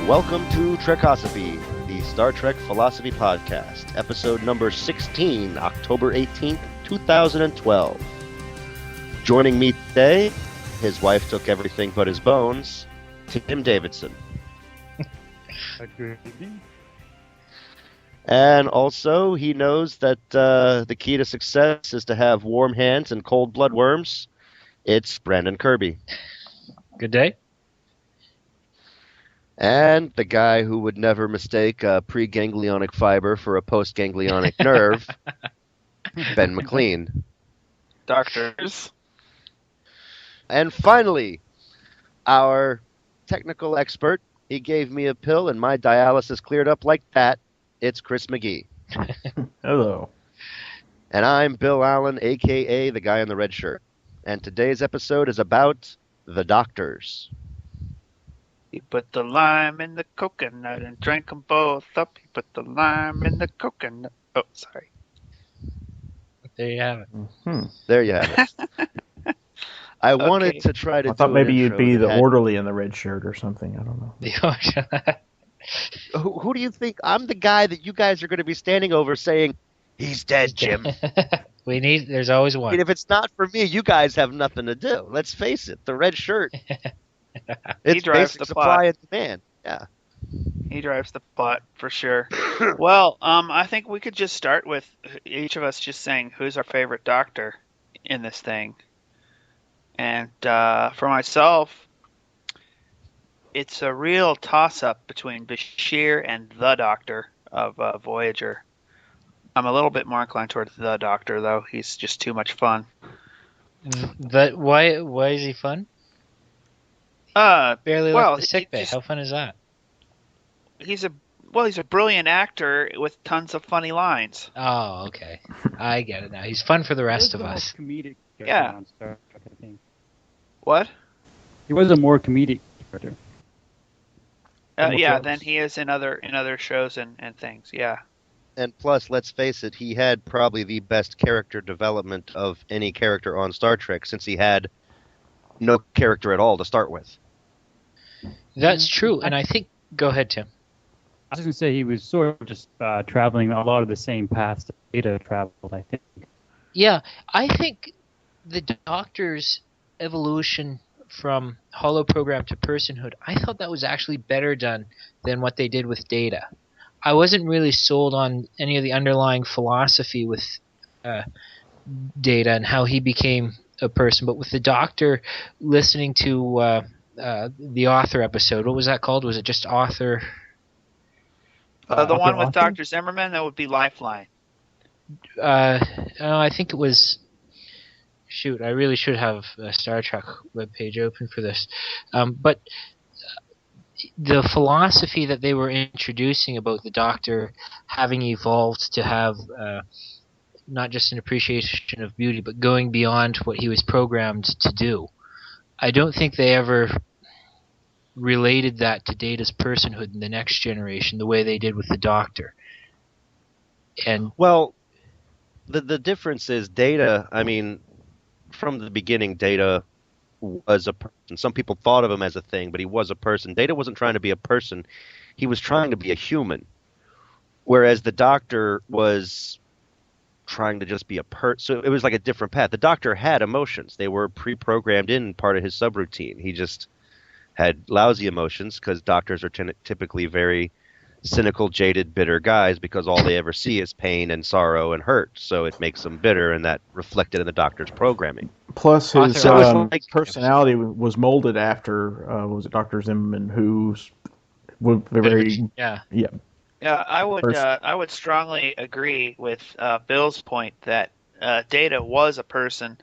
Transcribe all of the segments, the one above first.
Welcome to Trekosophy, the Star Trek Philosophy Podcast, episode number 16, October 18th, 2012. Joining me today, his wife took everything but his bones, Tim Davidson. Good evening. And also, he knows that the key to success is to have warm hands and cold blood worms. It's Brandon Kirby. Good day. And the guy who would never mistake a preganglionic fiber for a postganglionic nerve, Ben McLean. Doctors. And finally, our technical expert. He gave me a pill and my dialysis cleared up like that. It's Chris McGee. Hello. And I'm Bill Allen, a.k.a. the guy in the red shirt. And today's episode is about the doctors. He put the lime in the coconut and drank them both up. He put the lime in the coconut. Oh, sorry. There you have it. Mm-hmm. There you have it. I wanted to try to I thought do maybe an you'd intro be that the had- orderly in the red shirt or something. I don't know. Who do you think? I'm the guy that you guys are going to be standing over saying, he's dead, Jim. There's always I one. mean, if it's not for me, you guys have nothing to do. Let's face it, the red shirt. It's drives basic the supply plot. and demand. Yeah. He drives the plot for sure. Well, I think we could just start with each of us just saying who's our favorite doctor in this thing. And for myself, it's a real toss-up between Bashir and the Doctor of Voyager. I'm a little bit more inclined towards the Doctor, though. He's just too much fun. Why is he fun? Barely well, left the sick bay. just- How fun is that? He's a brilliant actor with tons of funny lines. Oh, okay. I get it now. He's fun for the rest of us. Comedic Yeah. on Star Trek, I think. What? He was a more comedic character. Yeah, shows. than he is in other shows and things. Yeah. And plus, let's face it, he had probably the best character development of any character on Star Trek since he had no character at all to start with. That's true, and I think. Go ahead, Tim. I was going to say he was sort of just traveling a lot of the same paths that Data traveled, I think. Yeah, I think the Doctor's evolution from holoprogram to personhood, I thought that was actually better done than what they did with Data. I wasn't really sold on any of the underlying philosophy with Data and how he became a person, but with the Doctor, listening to the Author episode, what was that called? Was it just Author? The one with Author? Dr. Zimmerman, that would be Lifeline. I think it was. Shoot, I really should have a Star Trek webpage open for this. But the philosophy that they were introducing about the Doctor having evolved to have not just an appreciation of beauty, but going beyond what he was programmed to do. I don't think they ever related that to Data's personhood in the next generation the way they did with the Doctor. And Well, the difference is Data, I mean, from the beginning, Data was a person. Some people thought of him as a thing, but he was a person. Data wasn't trying to be a person. He was trying to be a human. Whereas the Doctor was trying to just be a person. So it was like a different path. The Doctor had emotions. They were pre-programmed in part of his subroutine. He just had lousy emotions because doctors are typically very cynical, jaded, bitter guys because all they ever see is pain and sorrow and hurt. So it makes them bitter, and that reflected in the Doctor's programming. Plus, his Author- personality was molded after, was it Dr. Zimmerman, who's very, yeah. yeah. Yeah, First- I would strongly agree with Bill's point that Data was a person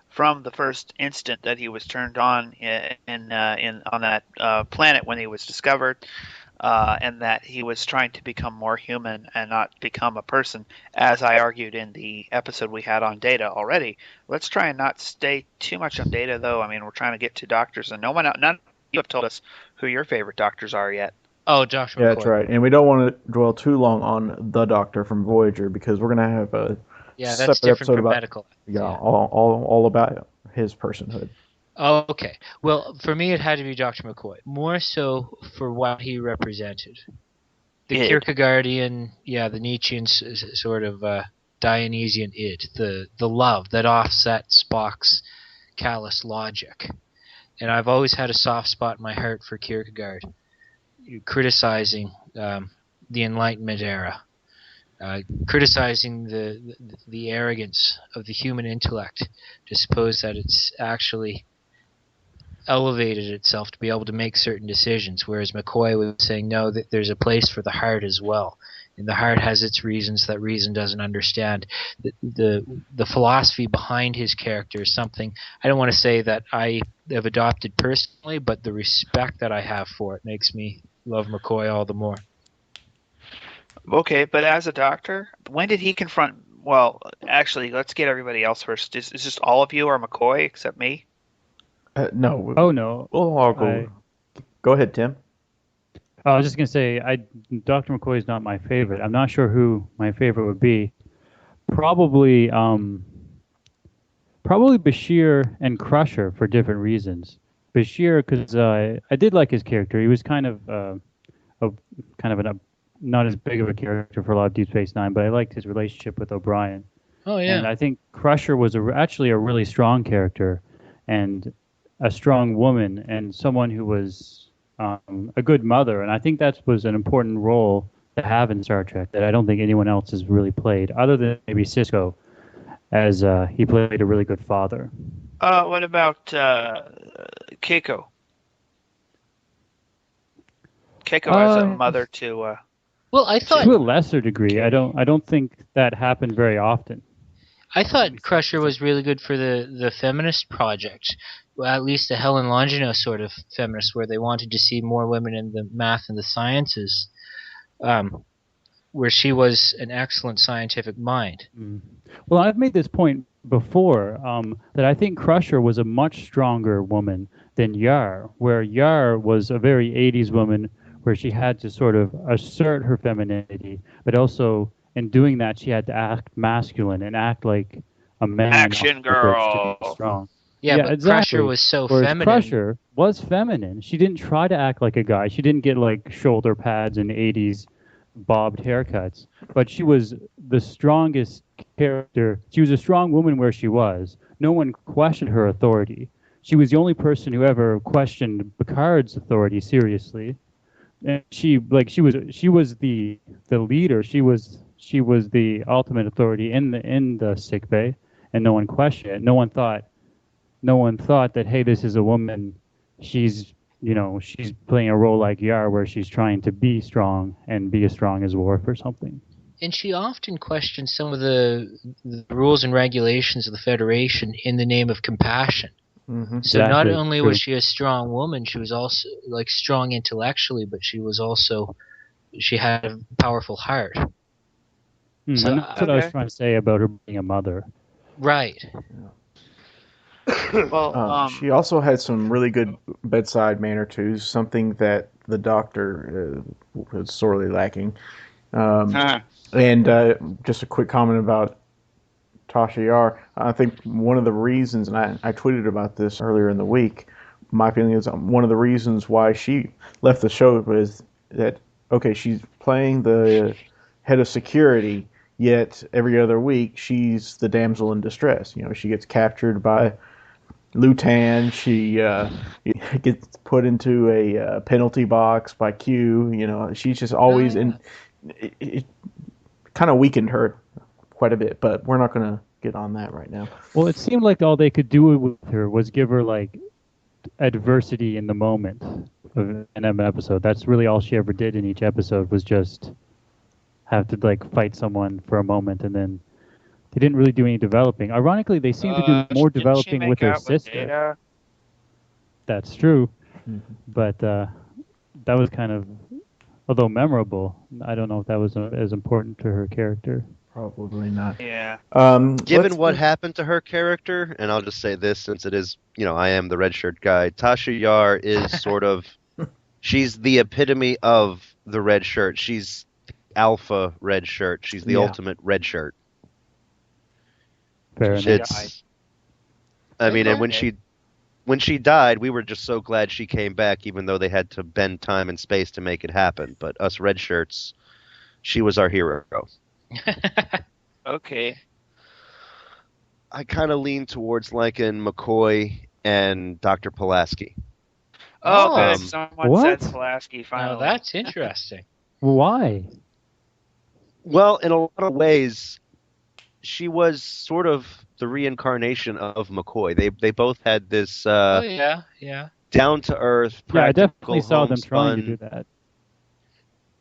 from the first instant that he was turned on on that planet when he was discovered, and that he was trying to become more human and not become a person, as I argued in the episode we had on Data already. Let's try and not stay too much on Data, though. I mean, we're trying to get to doctors, and none of you have told us who your favorite doctors are yet. Oh, Josh McCoy. Yeah, that's right. And we don't want to dwell too long on the Doctor from Voyager because we're going to have a Yeah, separate that's different episode from about medical. all about his personhood. Oh, okay. Well, for me, it had to be Dr. McCoy. More so for what he represented. The Id. Kierkegaardian, the Nietzschean sort of Dionysian id, the love that offsets Spock's callous logic. And I've always had a soft spot in my heart for Kierkegaard, criticizing the Enlightenment era, criticizing the arrogance of the human intellect to suppose that it's actually elevated itself to be able to make certain decisions, whereas McCoy was saying no, that there's a place for the heart as well, and the heart has its reasons that reason doesn't understand. The philosophy behind his character is something I don't want to say that I have adopted personally, but the respect that I have for it makes me love McCoy all the more. Okay, but as a doctor, when did he confront? Well, actually, let's get everybody else first. Is just all of you are McCoy except me? No. Oh no, We'll all go. Go ahead, Tim. I was just gonna say, Dr. McCoy is not my favorite. I'm not sure who my favorite would be. Probably, probably Bashir and Crusher for different reasons. Bashir, because I did like his character. He was kind of not as big of a character for a lot of Deep Space Nine, but I liked his relationship with O'Brien. Oh And yeah. I think Crusher was actually a really strong character, and a strong woman, and someone who was a good mother. And I think that was an important role to have in Star Trek that I don't think anyone else has really played, other than maybe Cisco, as he played a really good father. What about Keiko? Keiko as a mother to. Well, I thought To a lesser degree, I don't think that happened very often. Crusher was really good for the feminist project, well, at least the Helen Longino sort of feminist, where they wanted to see more women in the math and the sciences, where she was an excellent scientific mind. Well, I've made this point before, that I think Crusher was a much stronger woman than Yar, where Yar was a very 80s woman where she had to sort of assert her femininity, but also in doing that she had to act masculine and act like a man Action on purpose to be girl. strong. Yeah, but exactly. Crusher was so Whereas feminine. Crusher was feminine. She didn't try to act like a guy. She didn't get like shoulder pads and 80s bobbed haircuts, but she was the strongest character. She was a strong woman where she was. No one questioned her authority. She was the only person who ever questioned Picard's authority seriously. And she was the leader. She was the ultimate authority in the sick bay, and no one questioned it. No one thought that, hey, this is a woman. She's she's playing a role like Yar, where she's trying to be strong and be as strong as Worf or something. And she often questioned some of the rules and regulations of the Federation in the name of compassion. Mm-hmm. So not Exactly, only true. was she a strong woman, she was also like strong intellectually, but she had a powerful heart. So And that's what I was trying to say about her being a mother. right. Well, She also had some really good bedside manner too, something that the Doctor was sorely lacking. And just a quick comment about Tasha Yar. I think one of the reasons, and I tweeted about this earlier in the week, my feeling is one of the reasons why she left the show was that, okay, she's playing the head of security, yet every other week she's the damsel in distress. She gets captured by Lutan. She gets put into a penalty box by Q. She's just always in. It kind of weakened her quite a bit, but we're not going to get on that right now. Well, it seemed like all they could do with her was give her like adversity in the moment of an episode. That's really all she ever did in each episode, was just have to like fight someone for a moment, and then they didn't really do any developing. Ironically, they seem to do more developing with her sister. That's true, but that was kind of, although memorable, I don't know if that was as important to her character. Probably not. Yeah. Given what happened to her character, and I'll just say this since it is, I am the red shirt guy, Tasha Yar is sort of, she's the epitome of the red shirt. She's the alpha red shirt. She's the ultimate red shirt. Fair enough. And when she when she died, we were just so glad she came back, even though they had to bend time and space to make it happen. But us red shirts, she was our hero. Okay. I kind of lean towards liking McCoy and Dr. Pulaski. Oh, Oh, good. Um, Someone said What? Pulaski now finally. that's interesting. Why? well, in a lot of ways, she was sort of the reincarnation of McCoy. They both had this Oh yeah, yeah. down to earth, Yeah, I definitely practical, saw them trying to do homespun, that.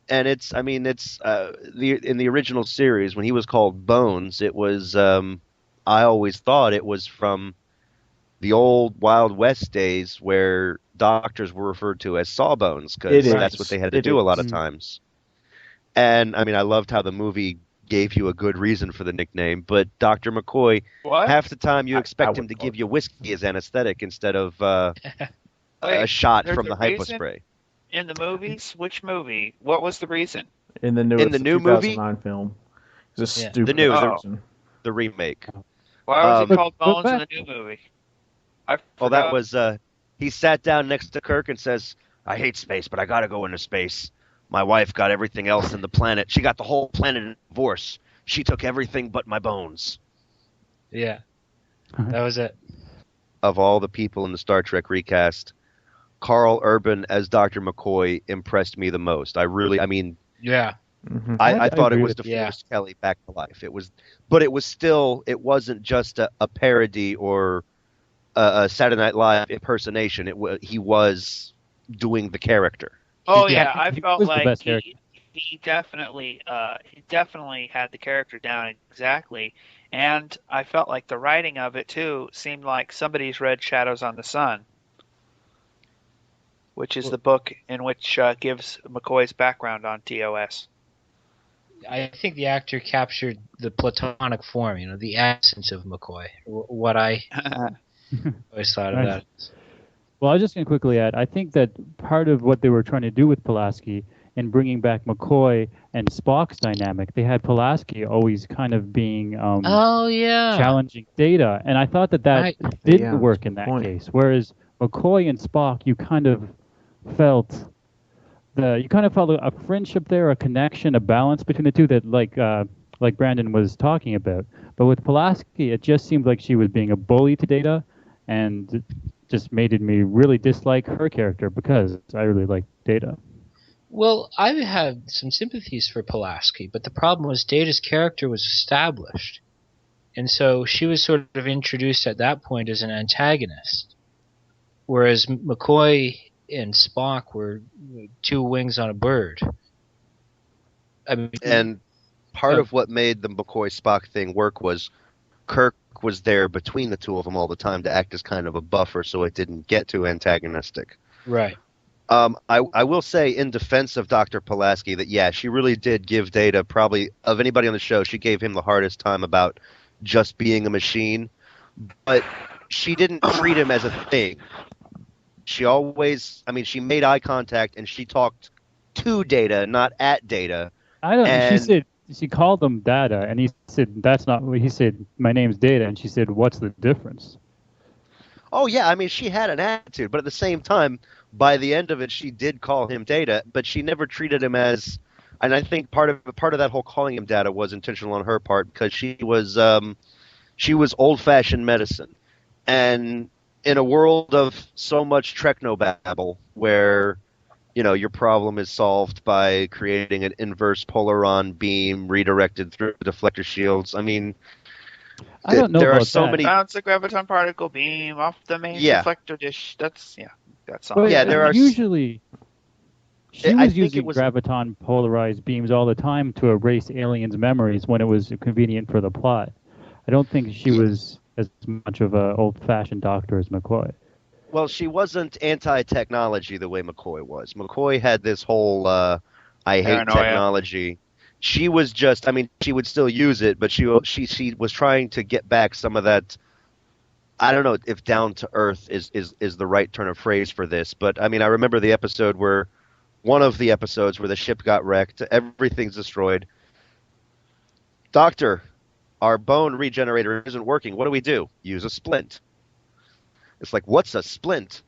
and it's the in the original series when he was called Bones, it was I always thought it was from the old Wild West days where doctors were referred to as sawbones It because that's what is. they had to It do a lot is. of Mm. times. And I mean, I loved how the movie gave you a good reason for the nickname, but Dr. McCoy, What? half the time you I expect him would to call give it. you whiskey as anesthetic instead of a Wait, shot there's from a the hypo reason spray. in the movies? Which movie? What was the reason? In the In the newest, the new movie, 2009 film, it's a Yeah. the stupid new, ass the Oh, reason. the remake. why was he Um, called But Bones in back, the new movie? I well, that forgot. was he sat down next to Kirk and says, "I hate space, but I gotta go into space. My wife got everything else in the planet. She got the whole planet in divorce. She took everything but my bones." Yeah, that was it. Of all the people in the Star Trek recast, Carl Urban as Dr. McCoy impressed me the most. I mean, Yeah, Hmm. I I thought it agree was with you. yeah. DeForest Kelly back to life. But it was still, it wasn't just a parody or a Saturday Night Live impersonation. He was doing the character. Oh Yeah, yeah, I he felt was the like best character. he definitely had the character down exactly, and I felt like the writing of it too seemed like somebody's read Shadows on the Sun, which is Well, the book in which gives McCoy's background on TOS. I think the actor captured the platonic form, the essence of McCoy. What I always thought of Nice. that. Well, I was just going to quickly add, I think that part of what they were trying to do with Pulaski in bringing back McCoy and Spock's dynamic, they had Pulaski always kind of being Oh yeah, challenging Data, and I thought that that right. didn't Yeah, that's work a in good that point. case. Whereas McCoy and Spock, felt you kind of felt a friendship there, a connection, a balance between the two that like Brandon was talking about. But with Pulaski, it just seemed like she was being a bully to Data, and it just made me really dislike her character because I really like Data. Well, I had some sympathies for Pulaski, but the problem was Data's character was established, and so she was sort of introduced at that point as an antagonist, whereas McCoy and Spock were two wings on a bird. I mean, And part oh, of what made the McCoy Spock thing work was Kirk was there between the two of them all the time to act as kind of a buffer so it didn't get too antagonistic. right. I will say in defense of Dr. Pulaski that, yeah, she really did give Data, probably of anybody on the show, she gave him the hardest time about just being a machine. But she didn't treat him as a thing. She always, I mean, she made eye contact and she talked to Data, not at Data. I don't. She And said she called him Data, and he said that's not. He said my name's Data, and she said what's the difference? oh yeah, I mean, she had an attitude, but at the same time, by the end of it, she did call him Data, but she never treated him as. And I think part of that whole calling him Data was intentional on her part because she was old-fashioned medicine, and in a world of so much technobabble, where your problem is solved by creating an inverse polaron beam redirected through deflector shields. I mean, I don't know there are about so that. many. Bounce a graviton particle beam off the main Yeah, deflector dish. That's that song. But yeah, there are. usually she I was think it using was. graviton polarized beams all the time to erase aliens' memories when it was convenient for the plot. I don't think she Yeah, was as much of a old-fashioned doctor as McCoy. well, she wasn't anti-technology the way McCoy was. McCoy had this whole "I hate Paranoia. technology." She was just. I mean, she would still use it, but she was trying to get back some of that. I don't know if down to earth is the right turn of phrase for this, but I mean, I remember the episode where one of the episodes where the ship got wrecked, everything's destroyed. Doctor, our bone regenerator isn't working. What do we do? Use a splint. It's like, what's a splint?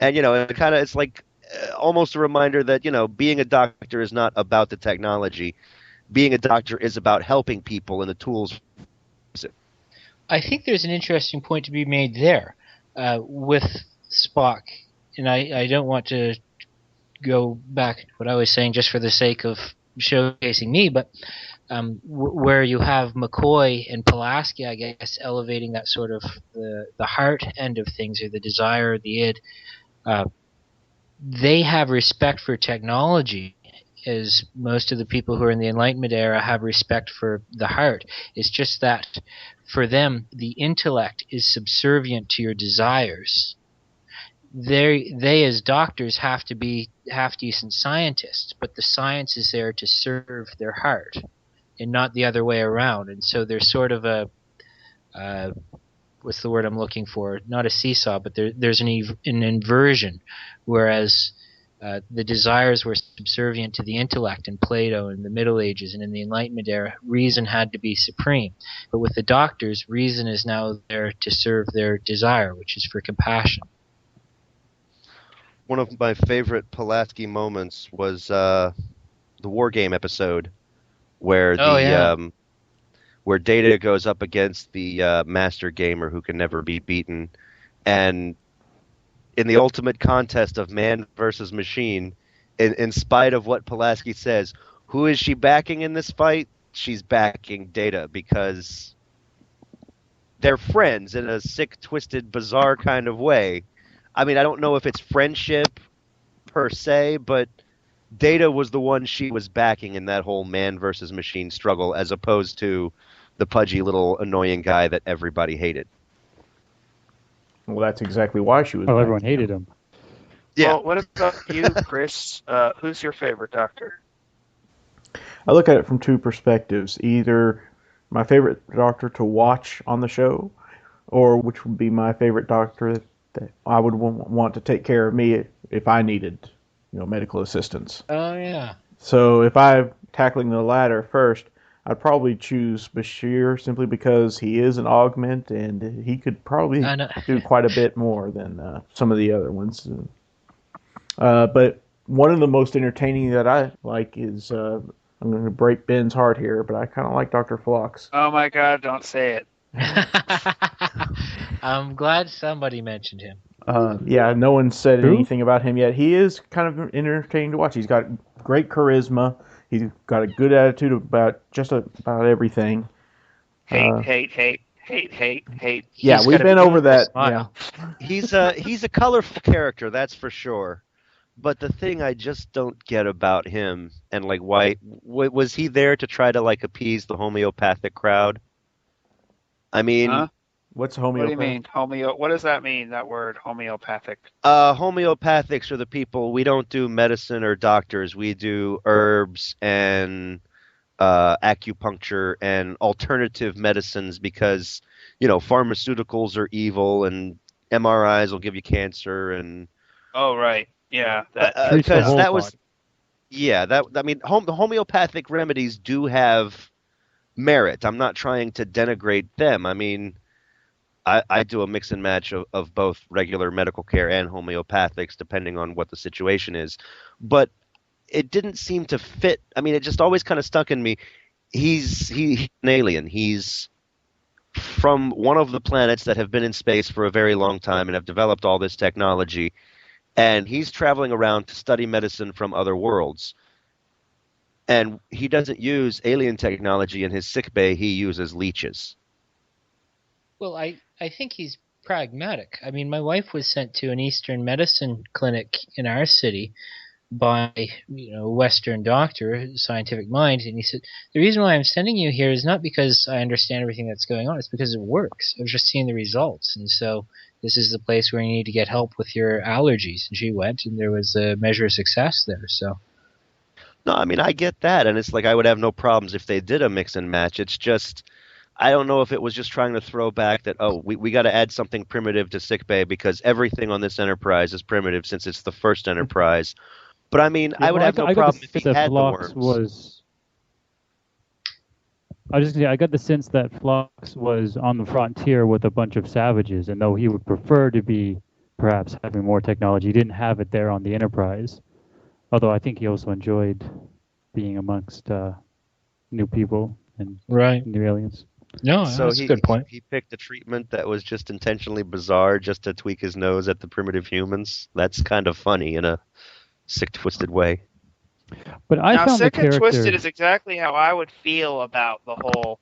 And it's like almost a reminder that being a doctor is not about the technology. Being a doctor is about helping people and the tools. I think there's an interesting point to be made there with Spock, and I don't want to go back to what I was saying just for the sake of showcasing me, but where you have McCoy and Pulaski, I guess, elevating that sort of the heart end of things, or the desire, the id. They have respect for technology, as most of the people who are in the Enlightenment era have respect for the heart. It's just that for them, the intellect is subservient to your desires. They as doctors have to be half-decent scientists, but the science is there to serve their heart and not the other way around. And so there's sort of a what's the word I'm looking for? Not a seesaw, but there's an inversion, whereas the desires were subservient to the intellect in Plato in the Middle Ages, and in the Enlightenment era, reason had to be supreme. But with the doctors, reason is now there to serve their desire, which is for compassion. One of my favorite Pulaski moments was the War Game episode where where Data goes up against the master gamer who can never be beaten, and in the ultimate contest of man versus machine, in spite of what Pulaski says, who is she backing in this fight? She's backing Data because they're friends in a sick, twisted, bizarre kind of way. I mean, I don't know if it's friendship per se, but Data was the one she was backing in that whole man versus machine struggle, as opposed to the pudgy little annoying guy that everybody hated. Well, that's exactly why she was. Well, everyone hated him. Yeah. Well, what about you, Chris? Who's your favorite doctor? I look at it from two perspectives. Either my favorite doctor to watch on the show, or which would be my favorite doctor that I would want to take care of me if I needed, medical assistance. Oh, yeah. So if I'm tackling the latter first, I'd probably choose Bashir simply because he is an augment and he could probably do quite a bit more than some of the other ones. But one of the most entertaining that I like is, I'm going to break Ben's heart here, but I kind of like Dr. Phlox. Oh my God, don't say it. I'm glad somebody mentioned him. Yeah, no one said anything about him yet. He is kind of entertaining to watch. He's got great charisma. He's got a good attitude about just about everything. Hate. Yeah, we've been over that. Yeah. He's a colorful character, that's for sure. But the thing I just don't get about him, and like why was he there to try to like appease the homeopathic crowd? I mean, what's homeopathic? What do you mean what does that mean? That word homeopathic? Homeopathics are the people. We don't do medicine or doctors. We do herbs and acupuncture and alternative medicines because pharmaceuticals are evil and MRIs will give you cancer and. Oh right. Yeah, because that was, I mean, the homeopathic remedies do have merit. I'm not trying to denigrate them. I mean, I do a mix and match of both regular medical care and homeopathics, depending on what the situation is. But it didn't seem to fit. I mean, it just always kind of stuck in me. He's an alien. He's from one of the planets that have been in space for a very long time and have developed all this technology. And he's traveling around to study medicine from other worlds. And he doesn't use alien technology in his sickbay. He uses leeches. Well, I think he's pragmatic. I mean, my wife was sent to an Eastern medicine clinic in our city by a Western doctor, scientific mind, and he said, the reason why I'm sending you here is not because I understand everything that's going on, it's because it works. I've just seen the results, and so this is the place where you need to get help with your allergies. And she went, and there was a measure of success there. So, no, I mean, I get that, and it's like I would have no problems if they did a mix and match. It's just, I don't know if it was just trying to throw back that, we got to add something primitive to sickbay because everything on this Enterprise is primitive since it's the first Enterprise. But I mean, I would have no problem if he had the worms. I just I got the sense that Phlox was on the frontier with a bunch of savages, and though he would prefer to be perhaps having more technology, he didn't have it there on the Enterprise. Although I think he also enjoyed being amongst new people and Right. new aliens. No, So that's a good point. he picked a treatment that was just intentionally bizarre just to tweak his nose at the primitive humans. That's kind of funny in a sick, twisted way. But I Now, found the sick and twisted character. is exactly how I would feel about the whole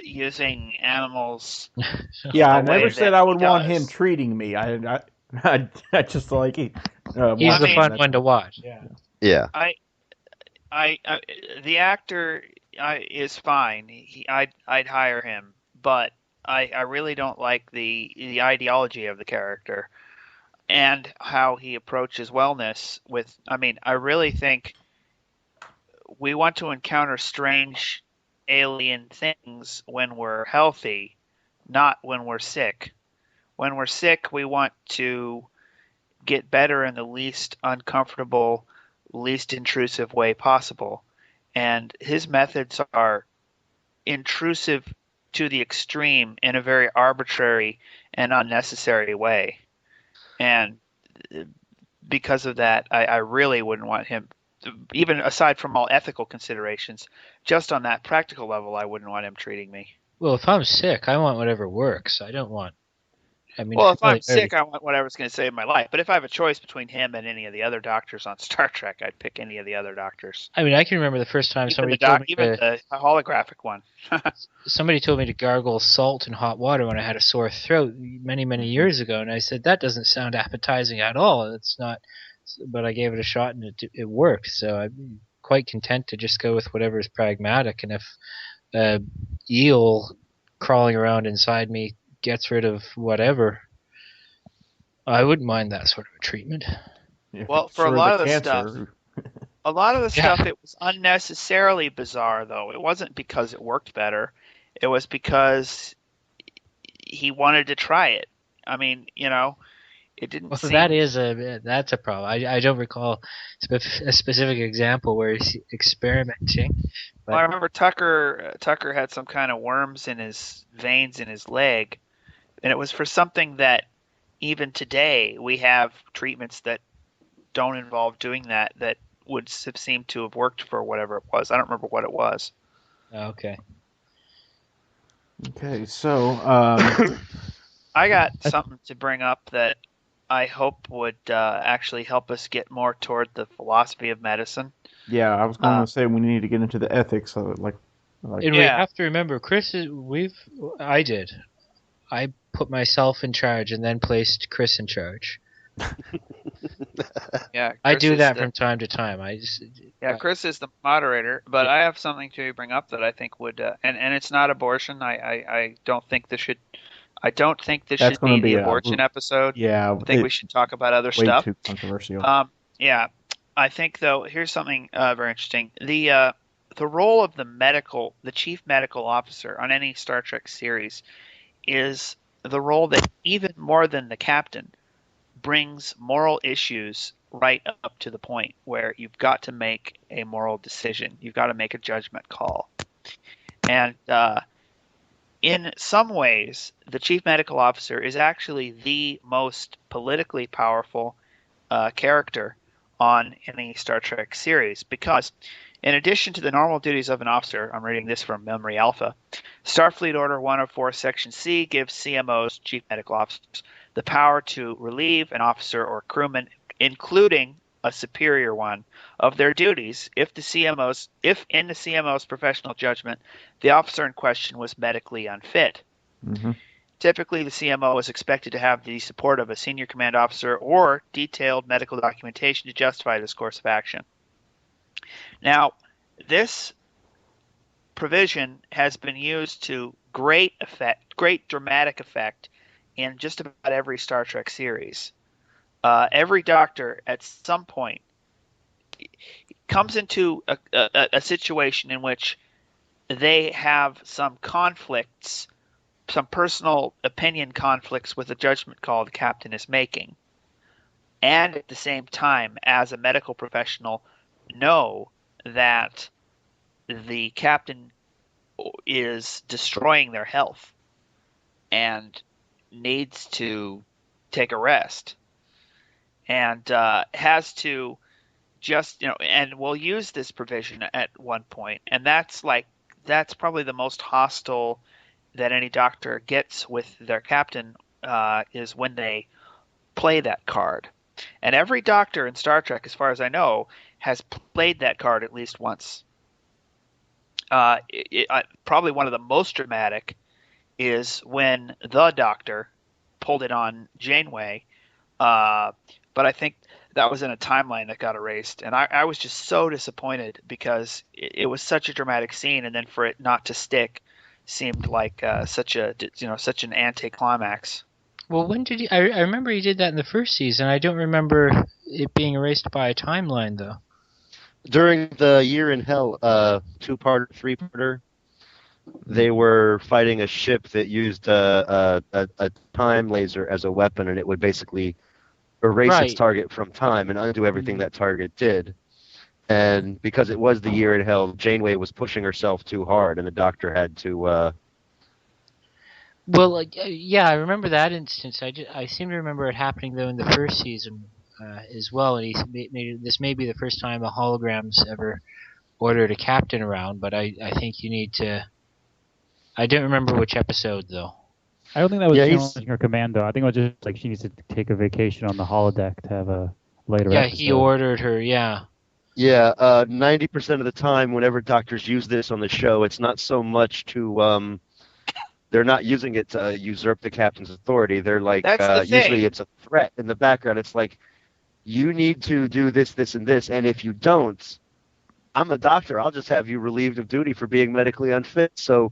using animals. Yeah, I the way never that said I he would want him does. treating me. I just like it. He's I the mean, fun one to watch. Yeah. Yeah. I the actor is fine. I'd hire him, but I really don't like the ideology of the character and how he approaches wellness with. I mean, I really think we want to encounter strange alien things when we're healthy, not when we're sick. When we're sick, we want to get better in the least uncomfortable, least intrusive way possible. And his methods are intrusive to the extreme in a very arbitrary and unnecessary way. And because of that, I really wouldn't want him, even aside from all ethical considerations, just on that practical level, I wouldn't want him treating me. Well, if I'm sick, I want whatever works. I don't want. I mean, Well, if I'm familiarity. sick, I want whatever's going to save my life. But if I have a choice between him and any of the other doctors on Star Trek, I'd pick any of the other doctors. I mean, I can remember the first time Even somebody the holographic one. told me to gargle salt in hot water when I had a sore throat many years ago, and I said that doesn't sound appetizing at all. It's not, but I gave it a shot and it worked. So I'm quite content to just go with whatever is pragmatic. And if a eel crawling around inside me gets rid of whatever, I wouldn't mind that sort of a treatment. Well, for a Sort of the lot of the stuff, cancer. Yeah. it was unnecessarily bizarre, though. It wasn't because it worked better. It was because he wanted to try it. I mean, it didn't Well, seem. that's a problem. I don't recall a specific example where he's experimenting, Well, I but remember Tucker had some kind of worms in his veins in his leg, and it was for something that even today we have treatments that don't involve doing that would have seemed to have worked for whatever it was. I don't remember what it was. okay. Okay, so I got something to bring up that I hope would actually help us get more toward the philosophy of medicine. yeah, I was going Uh, to say we need to get into the ethics of it, like And we yeah, have to remember, I did. I put myself in charge and then placed Chris in charge. yeah. I do that from time to time. Chris is the moderator, but I have something to bring up that I think would, and it's not abortion. I don't think this should. I don't think this that's should going be to the be abortion episode. yeah, I think we should talk about other way stuff. too controversial. Yeah, I think though. Here's something very interesting. The role of the chief medical officer on any Star Trek series is the role that even more than the captain brings moral issues right up to the point where you've got to make a moral decision. You've got to make a judgment call. And in some ways, the chief medical officer is actually the most politically powerful character on any Star Trek series because, in addition to the normal duties of an officer, I'm reading this from Memory Alpha, Starfleet Order 104 Section C gives CMOs, chief medical officers, the power to relieve an officer or crewman, including a superior one, of their duties if in the CMO's professional judgment the officer in question was medically unfit. Mm-hmm. Typically, the CMO is expected to have the support of a senior command officer or detailed medical documentation to justify this course of action. Now, this provision has been used to great dramatic effect in just about every Star Trek series. Every doctor at some point comes into a situation in which they have some conflicts, some personal opinion conflicts with the judgment call the captain is making. And at the same time, as a medical professional, know that the captain is destroying their health and needs to take a rest and has to just and we'll use this provision at one point, and that's probably the most hostile that any doctor gets with their captain, is when they play that card. And every doctor in Star Trek, as far as I know, has played that card at least once. Probably one of the most dramatic is when the Doctor pulled it on Janeway, but I think that was in a timeline that got erased, and I was just so disappointed because it was such a dramatic scene, and then for it not to stick seemed like such an anticlimax. Well, when did he? I remember he did that in the first season. I don't remember it being erased by a timeline, though. During the Year in Hell, two-parter, three-parter, they were fighting a ship that used a time laser as a weapon, and it would basically erase its Right. target from time and undo everything that target did. And because it was the Year in Hell, Janeway was pushing herself too hard, and the Doctor had to. Well, yeah, I remember that instance. I seem to remember it happening though in the first season as well. And this may be the first time a hologram's ever ordered a captain around, but I think you need to. I don't remember which episode though. I don't think that was Yeah, challenging her command, though. I think it was just like she needs to take a vacation on the holodeck to have a later Yeah, episode. he ordered her. Yeah. Yeah, 90% of the time, whenever doctors use this on the show, it's not so much to. They're not using it to usurp the captain's authority. They're like, That's the usually thing. it's a threat in the background. It's like, you need to do this, this, and this, and if you don't, I'm a doctor. I'll just have you relieved of duty for being medically unfit. So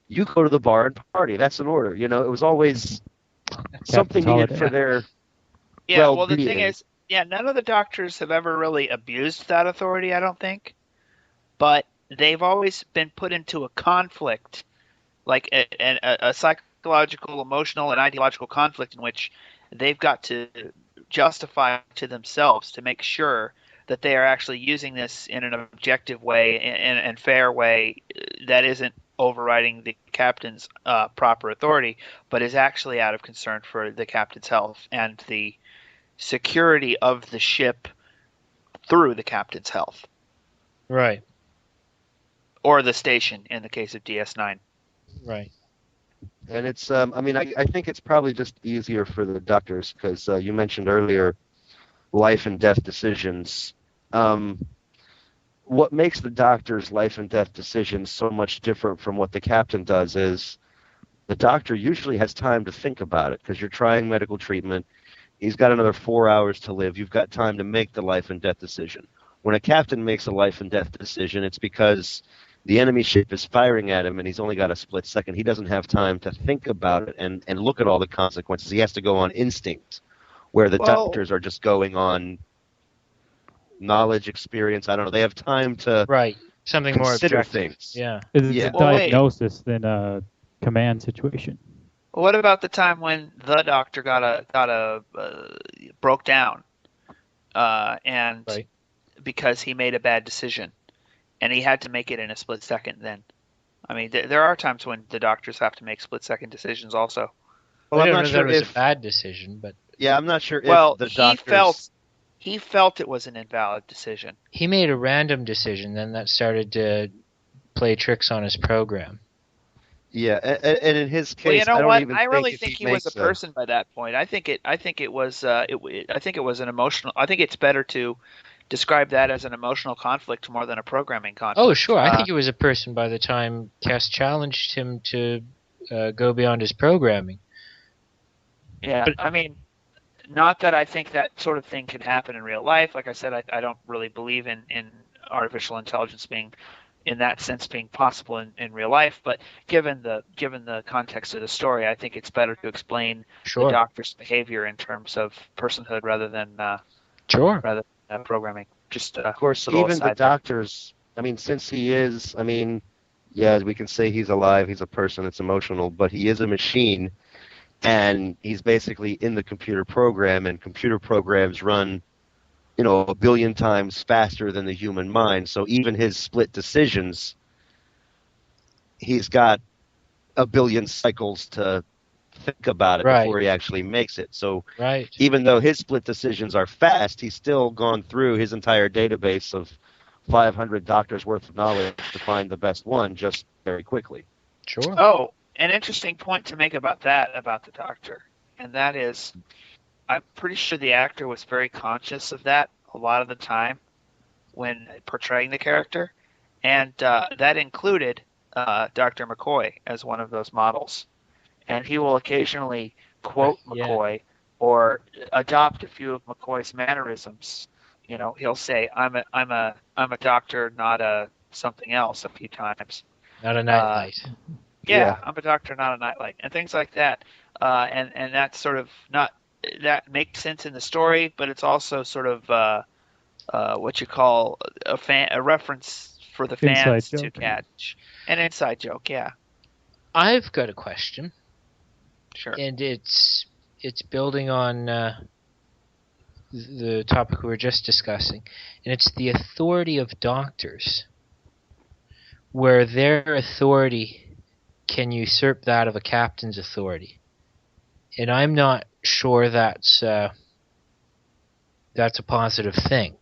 you go to the bar and party. That's an order. It was always something needed holiday. for their Yeah, well, the well-being. thing is, none of the doctors have ever really abused that authority, I don't think. But they've always been put into a conflict, like a psychological, emotional, and ideological conflict in which they've got to justify to themselves to make sure that they are actually using this in an objective way and fair way that isn't overriding the captain's proper authority, but is actually out of concern for the captain's health and the security of the ship through the captain's health. Right. Or the station in the case of DS9. Right. And it's, I think it's probably just easier for the doctors because you mentioned earlier life and death decisions. What makes the doctor's life and death decisions so much different from what the captain does is the doctor usually has time to think about it because you're trying medical treatment. He's got another 4 hours to live. You've got time to make the life and death decision. When a captain makes a life and death decision, it's because the enemy ship is firing at him and he's only got a split second. He doesn't have time to think about it and look at all the consequences. He has to go on instinct, where the doctors are just going on knowledge, experience. I don't know. They have time to Something more consider objective. things. Yeah. It's Yeah. a Well, wait. diagnosis than a command situation. What about the time when the doctor broke down, and Right. because he made a bad decision, and he had to make it in a split second? Then, I mean, there are times when the doctors have to make split-second decisions also. Well, I I'm don't not know sure that it was if. a bad decision, but Yeah, I'm not sure if Well, the he felt it was an invalid decision. he made a random decision. Then that started to play tricks on his program. Yeah, and in his case, Well, you know I don't what? even I really if think he he was a makes person by that point. I think it was an emotional. I think it's better to describe that as an emotional conflict more than a programming conflict. Oh, sure. I think he was a person by the time Cass challenged him to go beyond his programming. Yeah, But- I mean, not that I think that sort of thing can happen in real life. Like I said, I don't really believe in artificial intelligence being, in that sense, being possible in real life. But given the context of the story, I think it's better to explain Sure. the doctor's behavior in terms of personhood rather than Sure. programming. Just Of course, little even the aside there. doctors. I mean, since he is, yeah, we can say he's alive. He's a person. It's emotional, but he is a machine, and he's basically in the computer program. And computer programs run, a billion times faster than the human mind. So even his split decisions he's got a billion cycles to think about it Right. before he actually makes it. So Right. even though his split decisions are fast, he's still gone through his entire database of 500 doctors worth of knowledge to find the best one just very quickly. Sure. Oh, an interesting point to make about the doctor, and that is, I'm pretty sure the actor was very conscious of that a lot of the time when portraying the character, and that included Dr. McCoy as one of those models. And he will occasionally quote Yeah. McCoy or adopt a few of McCoy's mannerisms. You know, he'll say, I'm a doctor, not a something else," a few times. Not a nightlight. Yeah, I'm a doctor, not a nightlight, and things like that. And that's sort of not that makes sense in the story, but it's also sort of what you call a reference for the Inside fans to joke. catch, an inside joke. Yeah, I've got a question, sure. and it's building on the topic we were just discussing, and it's the authority of doctors, where their authority can usurp that of a captain's authority. And I'm not sure that's a positive thing,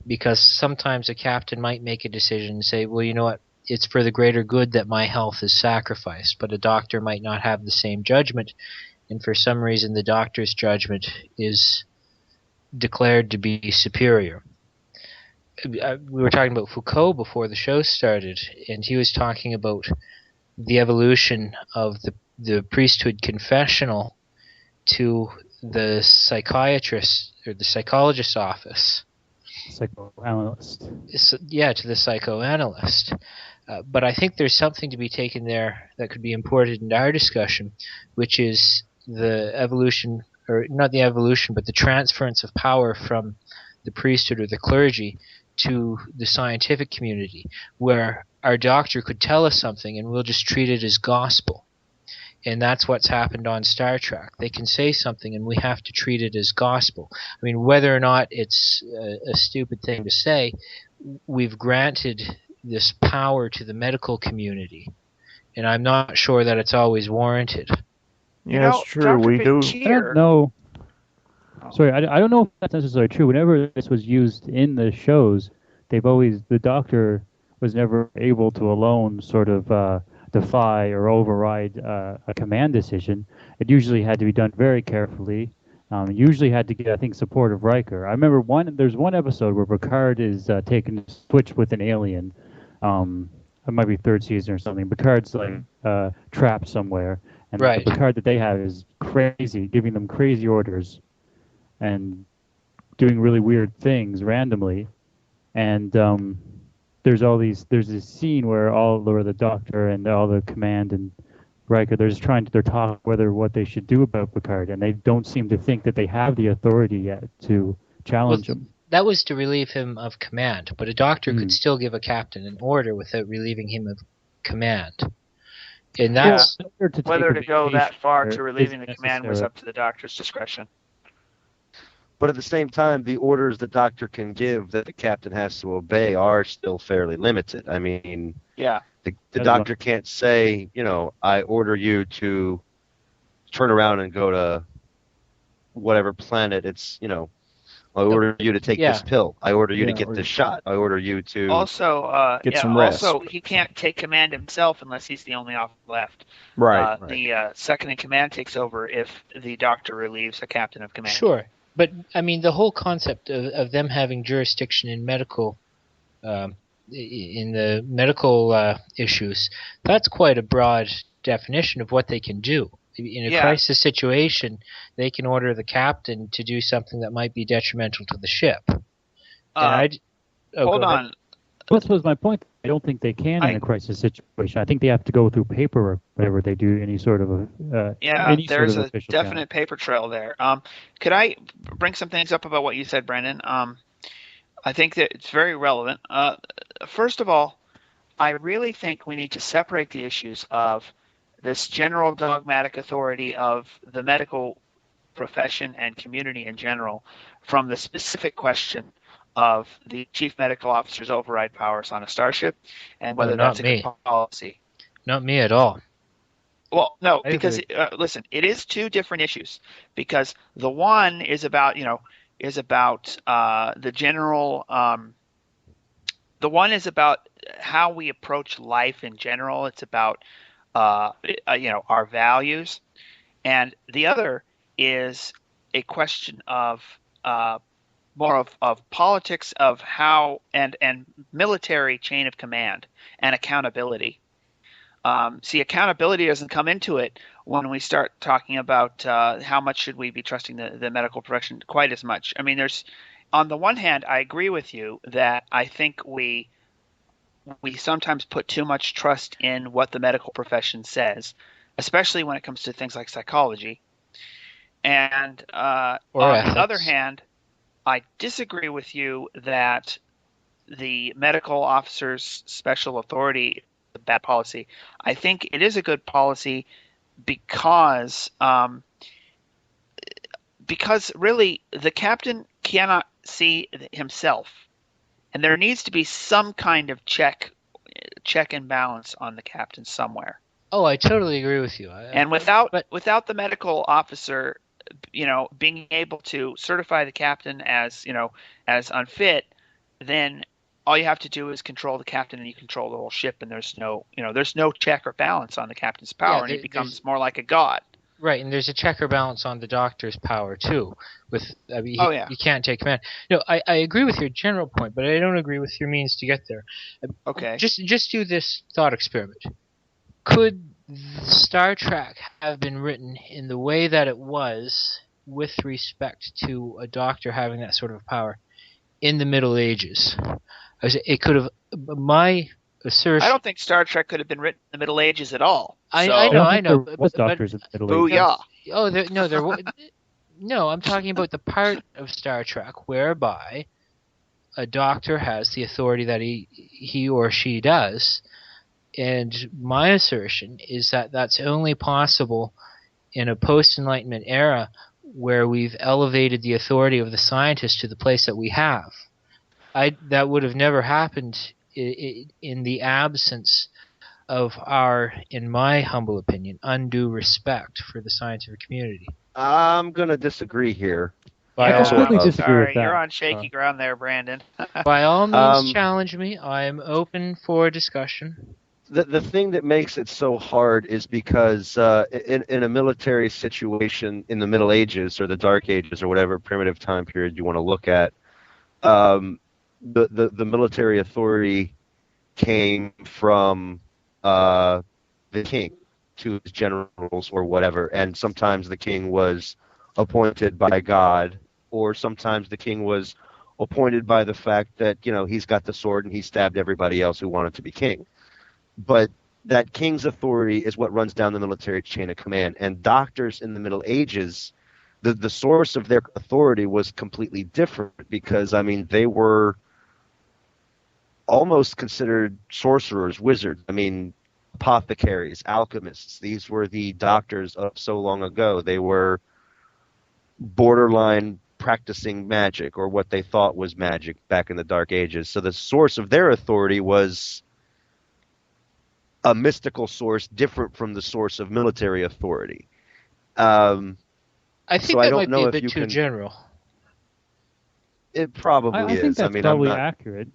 because sometimes a captain might make a decision and say, well, you know what, it's for the greater good that my health is sacrificed, but a doctor might not have the same judgment, and for some reason the doctor's judgment is declared to be superior. We were talking about Foucault before the show started, and he was talking about the evolution of the priesthood confessional to the psychiatrist or the psychologist's office. Psychoanalyst. To the psychoanalyst. But I think there's something to be taken there that could be imported into our discussion, which is the evolution, or not the evolution, but the transference of power from the priesthood or the clergy to the scientific community, where our doctor could tell us something and we'll just treat it as gospel. And that's what's happened on Star Trek. They can say something and we have to treat it as gospel. I mean, whether or not it's a stupid thing to say, we've granted this power to the medical community. And I'm not sure that it's always warranted. Yeah, that's true. Dr. We do. I don't know. Sorry, I don't know if that's necessarily true. Whenever this was used in the shows, the doctor was never able to alone sort of defy or override a command decision. It usually had to be done very carefully. Usually had to get, I think, support of Riker. I remember there's one episode where Picard is taking a switch with an alien. It might be third season or something. Picard's like trapped somewhere, and Right. the Picard that they have is crazy, giving them crazy orders and doing really weird things randomly. And there's this scene where the doctor and all the command and Riker, they're talking whether what they should do about Picard, and they don't seem to think that they have the authority yet to challenge him. That was to relieve him of command, but a doctor could still give a captain an order without relieving him of command. And that's whether to go that far to relieving the command was up to the doctor's discretion. But at the same time, the orders the doctor can give that the captain has to obey are still fairly limited. I mean, the doctor can't say, I order you to turn around and go to whatever planet. It's, I order you to take this pill. I order you to get this shot. I order you to get some rest. Also, he can't take command himself unless he's the only officer left. Right. The second in command takes over if the doctor relieves a captain of command. Sure. But, I mean, the whole concept of them having jurisdiction in medical issues, that's quite a broad definition of what they can do. In a crisis situation, they can order the captain to do something that might be detrimental to the ship. Hold on. That was my point. I don't think they can in a crisis situation. I think they have to go through paperwork whenever they do any sort of there's a definite paper trail there. Could I bring some things up about what you said, Brendan? I think that it's very relevant. First of all, I really think we need to separate the issues of this general dogmatic authority of the medical profession and community in general from the specific question of the chief medical officer's override powers on a starship and whether that's a good policy. Not me at all. Well, no, I because agree. listen, it is two different issues. Because the one is about, the general. The one is about how we approach life in general. It's about our values, and the other is a question of more of politics of how and military chain of command and accountability. See, accountability doesn't come into it when we start talking about how much should we be trusting the medical profession quite as much. I mean, on the one hand, I agree with you that I think we sometimes put too much trust in what the medical profession says, especially when it comes to things like psychology. And Or on the other ethics. hand, I disagree with you that the medical officer's special authority is a bad policy. I think it is a good policy because really the captain cannot see himself, and there needs to be some kind of check and balance on the captain somewhere. Oh, I totally agree with you. And But without the medical officer, being able to certify the captain as as unfit, then all you have to do is control the captain, and you control the whole ship. And there's no check or balance on the captain's yeah, power, and he becomes more like a god. right, and there's a check or balance on the doctor's power too. I mean, Oh yeah. he can't take command. No, I agree with your general point, but I don't agree with your means to get there. Okay. Just do this thought experiment. Could Star Trek have been written in the way that it was with respect to a doctor having that sort of power in the Middle Ages? It could have. My assertion. I don't think Star Trek could have been written in the Middle Ages at all. I I know, don't I think know, there was doctors in the Middle Ages. Booyah. Oh, no. I'm talking about the part of Star Trek whereby a doctor has the authority that he or she does, and my assertion is that that's only possible in a post-Enlightenment era where we've elevated the authority of the scientist to the place that we have. That would have never happened in the absence of our, in my humble opinion, undue respect for the scientific community. I'm gonna disagree here. I By all completely means, disagree with Sorry, you're that. on shaky ground there, Brandon. by all means, Um, challenge me. I'm open for discussion. the thing that makes it so hard is because in a military situation in the Middle Ages or the Dark Ages or whatever primitive time period you want to look at, the military authority came from the king to his generals or whatever, and sometimes the king was appointed by God, or sometimes the king was appointed by the fact that he's got the sword and he stabbed everybody else who wanted to be king. But that king's authority is what runs down the military chain of command. And doctors in the Middle Ages, the source of their authority was completely different because, I mean, they were almost considered sorcerers, wizards. I mean, apothecaries, alchemists. These were the doctors of so long ago. They were borderline practicing magic or what they thought was magic back in the Dark Ages. So the source of their authority was a mystical source different from the source of military authority. I think so I that don't might be know a if bit you too can. general. It probably I think is. I that's mean, I'm probably not. accurate.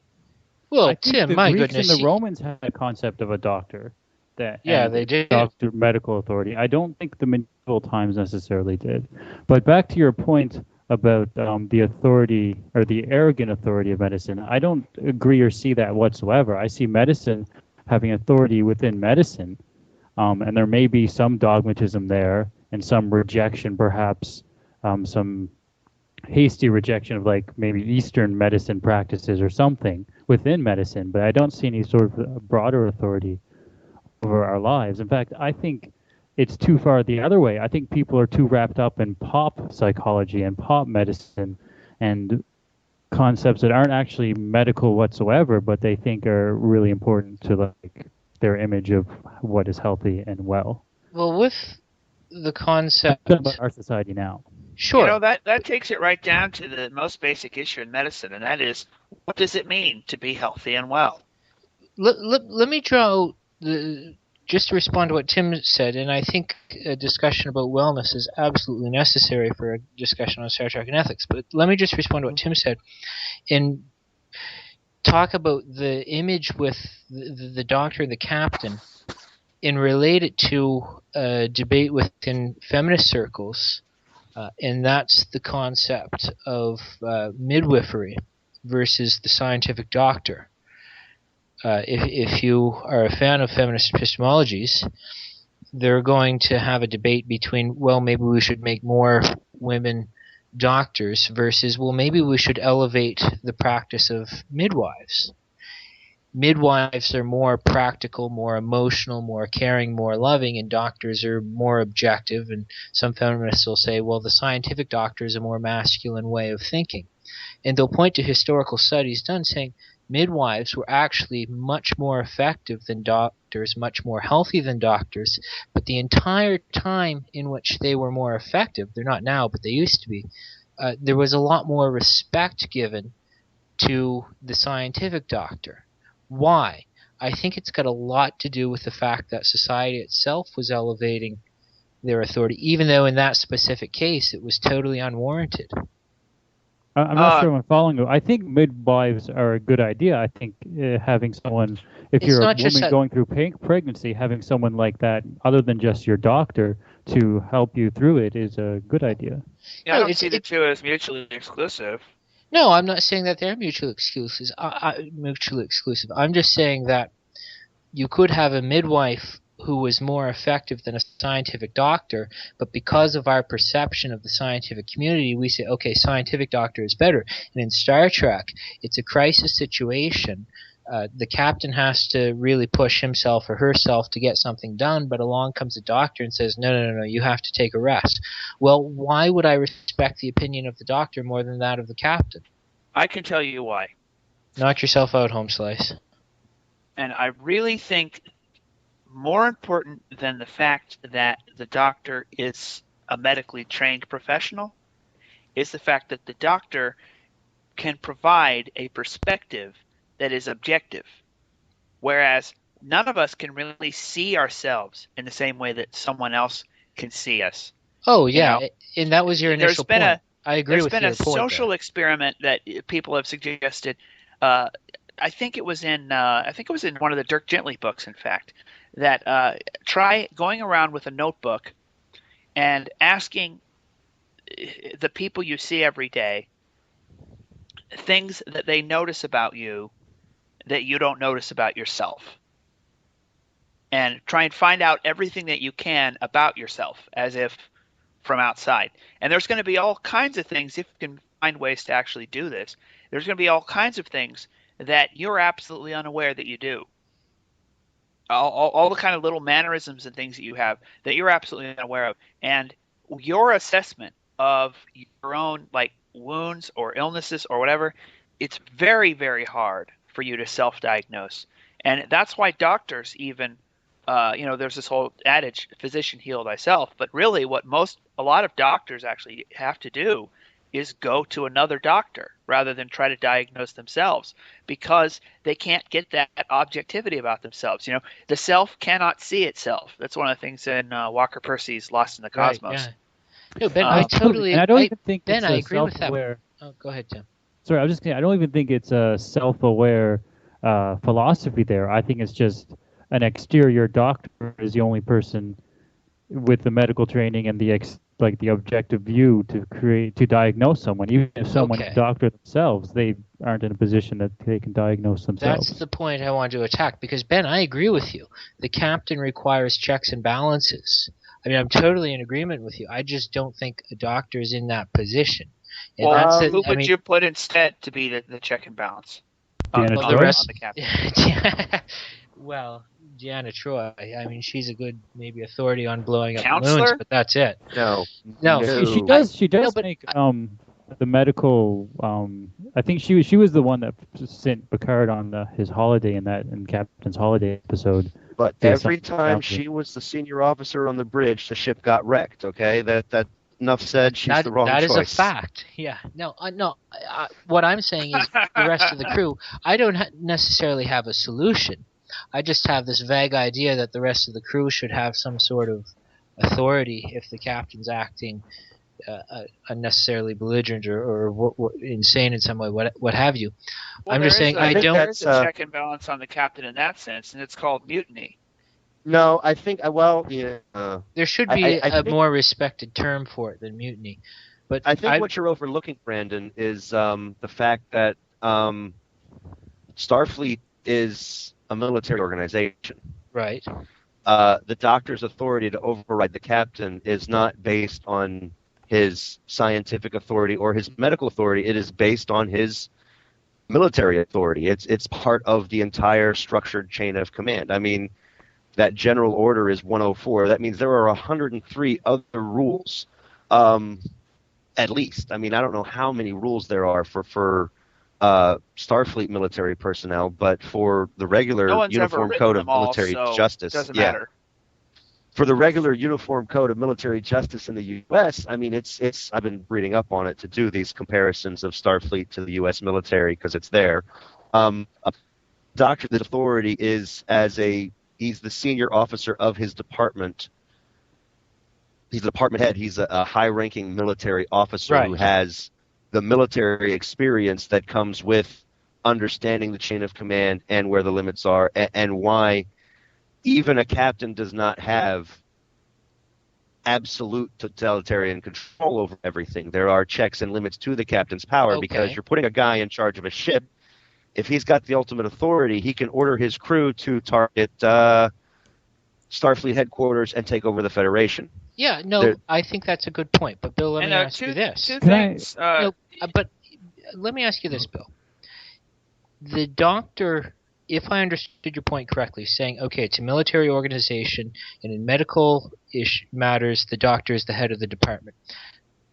Well, I think Tim, the my Greeks goodness. and the Romans had a concept of a doctor, Yeah, and they did. doctor medical authority. I don't think the medieval times necessarily did. But back to your point about the authority or the arrogant authority of medicine, I don't agree or see that whatsoever. I see medicine having authority within medicine, and there may be some dogmatism there and some rejection, perhaps some hasty rejection of like maybe Eastern medicine practices or something within medicine, but I don't see any sort of broader authority over our lives. In fact, I think it's too far the other way. I think people are too wrapped up in pop psychology and pop medicine and concepts that aren't actually medical whatsoever, but they think are really important to like their image of what is healthy and well. Well, with the concept, About our society now. sure. That takes it right down to the most basic issue in medicine, and that is, what does it mean to be healthy and well? Let me draw just to respond to what Tim said, and I think a discussion about wellness is absolutely necessary for a discussion on Star Trek and ethics, but let me just respond to what Tim said and talk about the image with the Doctor and the Captain and relate it to a debate within feminist circles, and that's the concept of midwifery versus the scientific doctor. If you are a fan of feminist epistemologies, they're going to have a debate between, well, maybe we should make more women doctors versus, well, maybe we should elevate the practice of midwives. Midwives are more practical, more emotional, more caring, more loving, and doctors are more objective. And some feminists will say, well, the scientific doctor is a more masculine way of thinking. And they'll point to historical studies done saying midwives were actually much more effective than doctors, much more healthy than doctors, but the entire time in which they were more effective, they're not now, but they used to be, there was a lot more respect given to the scientific doctor. Why? I think it's got a lot to do with the fact that society itself was elevating their authority, even though in that specific case it was totally unwarranted. I'm not sure I'm following you. I think midwives are a good idea. I think having someone, if you're a woman going through pregnancy, having someone like that, other than just your doctor, to help you through it is a good idea. Yeah, I don't see the two as mutually exclusive. No, I'm not saying that they're mutually exclusive. I'm just saying that you could have a midwife who was more effective than a scientific doctor, but because of our perception of the scientific community, we say, okay, scientific doctor is better. And in Star Trek, it's a crisis situation. The captain has to really push himself or herself to get something done, but along comes a doctor and says, no, you have to take a rest. Well, why would I respect the opinion of the doctor more than that of the captain? I can tell you why. Knock yourself out, Home Slice. And I really think more important than the fact that the doctor is a medically trained professional is the fact that the doctor can provide a perspective that is objective, whereas none of us can really see ourselves in the same way that someone else can see us. Oh, yeah, and that was your initial point. I agree with your point. There's been a social experiment that people have suggested. I think it was in one of the Dirk Gently books, in fact, that try going around with a notebook and asking the people you see every day things that they notice about you that you don't notice about yourself, and try and find out everything that you can about yourself as if from outside. And there's going to be all kinds of things, if you can find ways to actually do this, there's going to be all kinds of things that you're absolutely unaware that you do. All the kind of little mannerisms and things that you have that you're absolutely unaware of. And your assessment of your own wounds or illnesses or whatever, it's very, very hard for you to self-diagnose. And that's why doctors even, there's this whole adage, physician heal thyself. But really what a lot of doctors actually have to do is go to another doctor rather than try to diagnose themselves, because they can't get that objectivity about themselves. The self cannot see itself. That's one of the things in Walker Percy's Lost in the Cosmos. Right, yeah. No, Ben, I totally. And I don't even think Ben, it's I agree with that. Oh, go ahead, Tim. Sorry, I was just kidding. I don't even think it's a self-aware philosophy there. I think it's just an exterior doctor is the only person with the medical training and the objective view to diagnose someone. Even if someone is a doctor themselves, they aren't in a position that they can diagnose themselves. That's the point I wanted to attack, because Ben, I agree with you. The captain requires checks and balances. I mean, I'm totally in agreement with you. I just don't think a doctor is in that position. And well, who would you put instead to be the check and balance? Deanna Troy? The rest, on the captain. Well, Deanna Troy. I mean, she's a good maybe authority on blowing up balloons, but that's it. No. She does make the medical. I think she was the one that sent Picard on his holiday in Captain's Holiday episode. But every time she was the senior officer on the bridge, the ship got wrecked. Okay, that enough said. She's the wrong choice. That is a fact. Yeah. No. What I'm saying is the rest of the crew. I don't necessarily have a solution. I just have this vague idea that the rest of the crew should have some sort of authority if the captain's acting unnecessarily belligerent or insane in some way, what have you. Well, I'm just saying I don't. there is a check and balance on the captain in that sense, and it's called mutiny. No, I think yeah. There should be I a think, more respected term for it than mutiny. But I think what you're overlooking, Brandon, is the fact that Starfleet is a military organization. right. The doctor's authority to override the captain is not based on his scientific authority or his medical authority. It is based on his military authority. It's part of the entire structured chain of command. I mean, that general order is 104. That means there are 103 other rules, at least. I mean, I don't know how many rules there are for Starfleet military personnel, but for the regular Uniform Code of Military Justice, it doesn't matter. For the regular Uniform Code of Military Justice in the U.S., I mean, it's. I've been reading up on it to do these comparisons of Starfleet to the U.S. military because it's there. A doctor, the authority is he's the senior officer of his department. He's a department head. He's a high-ranking military officer who has the military experience that comes with understanding the chain of command and where the limits are, and why even a captain does not have absolute totalitarian control over everything. There are checks and limits to the captain's power because you're putting a guy in charge of a ship. If he's got the ultimate authority, he can order his crew to target Starfleet headquarters and take over the Federation. Yeah, no, I think that's a good point. But Bill, let me ask you this. Two things. But let me ask you this, Bill. The doctor, if I understood your point correctly, saying, okay, it's a military organization, and in medical matters, the doctor is the head of the department.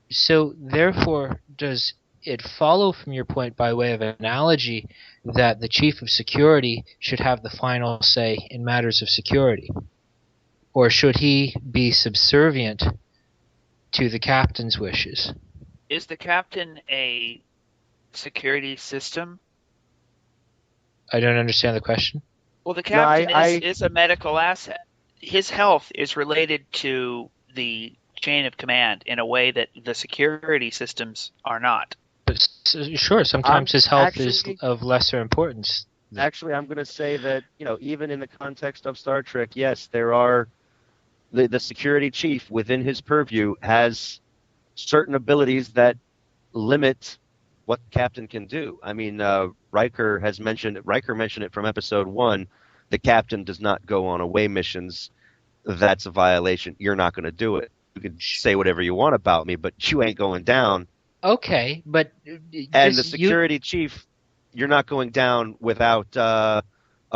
So, therefore, does it follow from your point, by way of analogy, that the chief of security should have the final say in matters of security? Or should he be subservient to the captain's wishes? Is the captain a security system? I don't understand the question. Well, the captain is a medical asset. His health is related to the chain of command in a way that the security systems are not. But sure, sometimes his health is of lesser importance. Actually, I'm going to say that, even in the context of Star Trek, yes, there are the security chief within his purview has certain abilities that limit what the captain can do. I mean, Riker mentioned it from episode 1. The captain does not go on away missions. That's a violation. You're not going to do it. You can say whatever you want about me, but you ain't going down. Okay, but and the security chief, you're not going down without a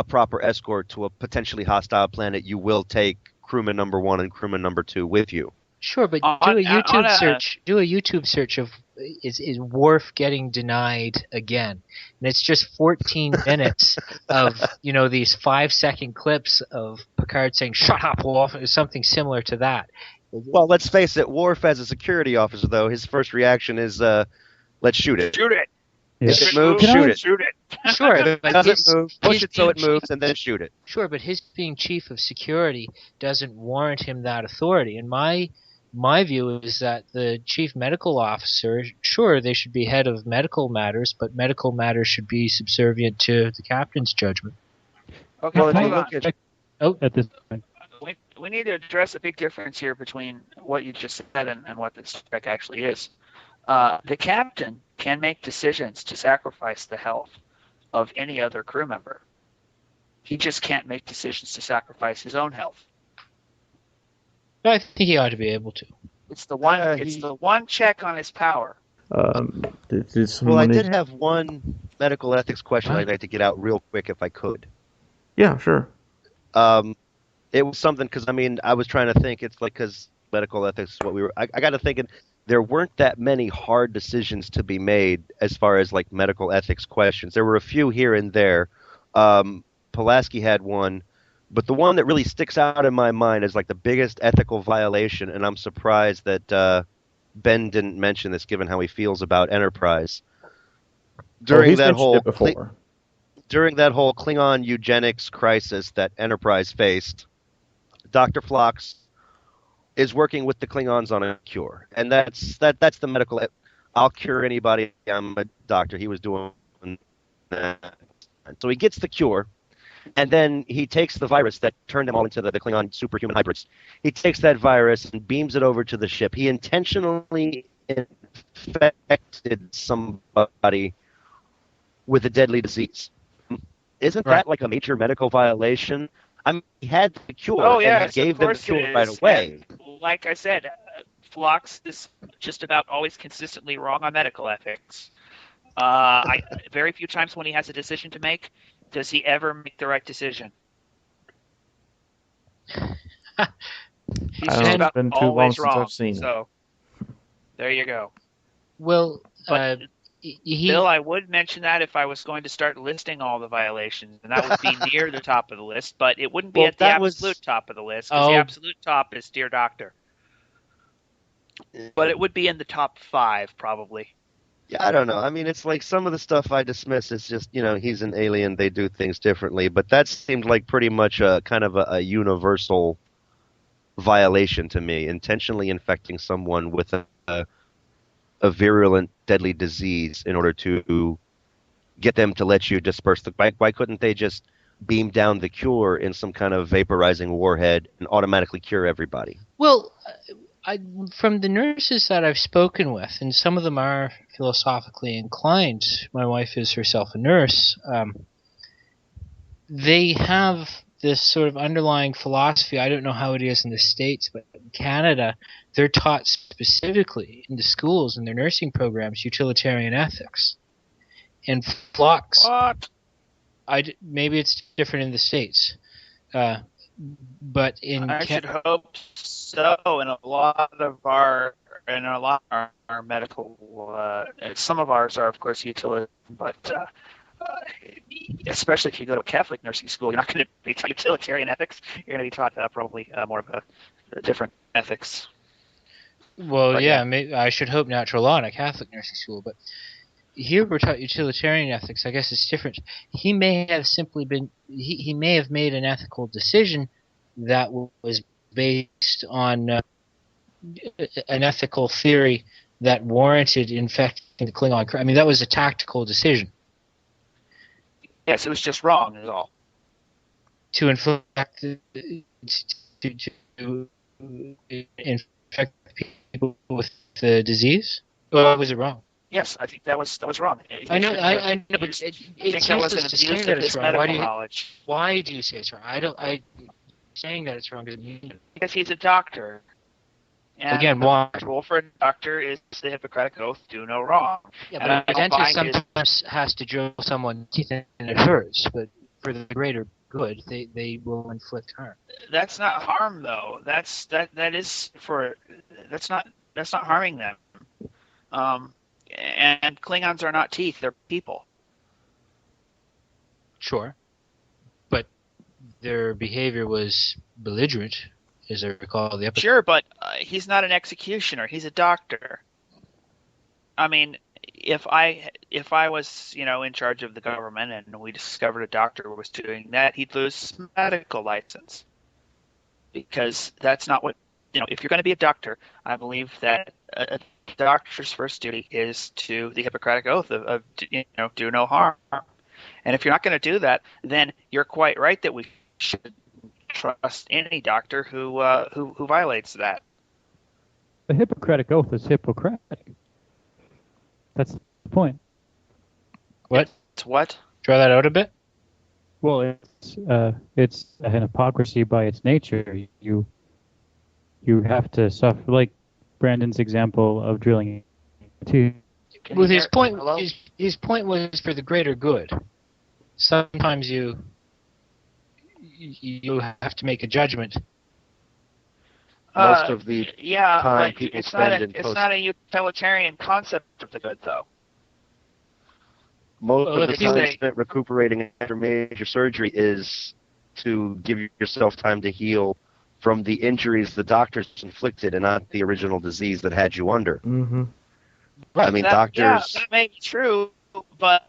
proper escort to a potentially hostile planet. You will take crewman number 1 and crewman number 2 with you. Sure, but do a YouTube search of is Worf getting denied again? And it's just 14 minutes of these 5-second clips of Picard saying "Shut up, Worf," or something similar to that. Well, let's face it. Worf, as a security officer, though, his first reaction is, "Let's shoot it." Shoot it. Yeah. If it moves, shoot it. Shoot it. Sure, if it doesn't move, push it so it moves, and then shoot it. Sure, but his being chief of security doesn't warrant him that authority. And my view is that the chief medical officer, sure, they should be head of medical matters, but medical matters should be subservient to the captain's judgment. Okay, well, hold on. At this point. We need to address a big difference here between what you just said and what this spec actually is. The captain can make decisions to sacrifice the health of any other crew member. He just can't make decisions to sacrifice his own health. I think he ought to be able to. It's the one. The one check on his power. Well, I did have one medical ethics question I'd like to get out real quick if I could. Yeah, sure. It was something because I was trying to think. It's like because medical ethics is what we were. I got to thinking there weren't that many hard decisions to be made as far as like medical ethics questions. There were a few here and there. Pulaski had one. But the one that really sticks out in my mind is like the biggest ethical violation, and I'm surprised that Ben didn't mention this, given how he feels about Enterprise. During that whole during that whole Klingon eugenics crisis that Enterprise faced, Dr. Phlox is working with the Klingons on a cure, and that's the medical. I'll cure anybody. I'm a doctor. He was doing that. So he gets the cure, and then he takes the virus that turned them all into the Klingon superhuman hybrids. He takes that virus and beams it over to the ship. He intentionally infected somebody with a deadly disease. Isn't that like a major medical violation? I mean, he had the cure, Oh, and he yes, gave of them the course cure it right is. away. And like I said, Phlox is just about always consistently wrong on medical ethics. Very few times when he has a decision to make, does he ever make the right decision. He's just about been too long always since wrong. I've seen it. So there you go. Well, But Bill, I would mention that if I was going to start listing all the violations, and that would be near the top of the list, but it wouldn't be at the absolute top of the list, because the absolute top is Dear Doctor. But it would be in the top 5, probably. Yeah, I don't know. I mean, it's like some of the stuff I dismiss is just, he's an alien, they do things differently, but that seemed like pretty much a kind of a universal violation to me, intentionally infecting someone with a virulent, deadly disease in order to get them to let you disperse the. Why couldn't they just beam down the cure in some kind of vaporizing warhead and automatically cure everybody? Well, from the nurses that I've spoken with, and some of them are philosophically inclined, my wife is herself a nurse, they have this sort of underlying philosophy. I don't know how it is in the States, but in Canada, they're taught specifically in the schools and their nursing programs utilitarian ethics. And Phlox, maybe it's different in the States, but I should hope so. In a lot of our medical, some of ours are of course utilitarian, but especially if you go to a Catholic nursing school, you're not going to be taught utilitarian ethics. You're going to be taught probably more of a different ethics. Well, yeah, maybe, I should hope natural law in a Catholic nursing school, but here we're taught utilitarian ethics. I guess it's different. He may have simply been, he may have made an ethical decision that was based on an ethical theory that warranted infecting the Klingon crew. I mean, that was a tactical decision. Yes, it was just wrong, is all. To infect people with the disease? Or was it wrong? Yes, I think that was wrong. I know, but it's useless to say that it's wrong. Why do you say it's wrong? Saying that it's wrong doesn't mean. Because he's a doctor. And again, why? The rule for a doctor is the Hippocratic Oath: do no wrong. Yeah, but a dentist sometimes has to drill someone's teeth and it hurts, but for the greater good, they will inflict harm. That's not harm, though. That's not harming them. And Klingons are not teeth; they're people. Sure, but their behavior was belligerent, as I recall the episode. Sure, but he's not an executioner. He's a doctor. I mean, if I was, in charge of the government and we discovered a doctor was doing that, he'd lose his medical license. Because that's not what, if you're going to be a doctor, I believe that a doctor's first duty is to the Hippocratic Oath of do no harm. And if you're not going to do that, then you're quite right that we should trust any doctor who violates that. The Hippocratic Oath is Hippocratic. That's the point. What? It's what? Draw that out a bit. Well, it's an hypocrisy by its nature. You have to suffer, like Brandon's example of drilling teeth. Well, his point was for the greater good. Sometimes you have to make a judgment. Most of the time people it's spend it's not a utilitarian concept of the good, though. Most of the time spent recuperating after major surgery is to give yourself time to heal from the injuries the doctors inflicted and not the original disease that had you under. Mm-hmm. I mean, doctors... Yeah, that may be true, but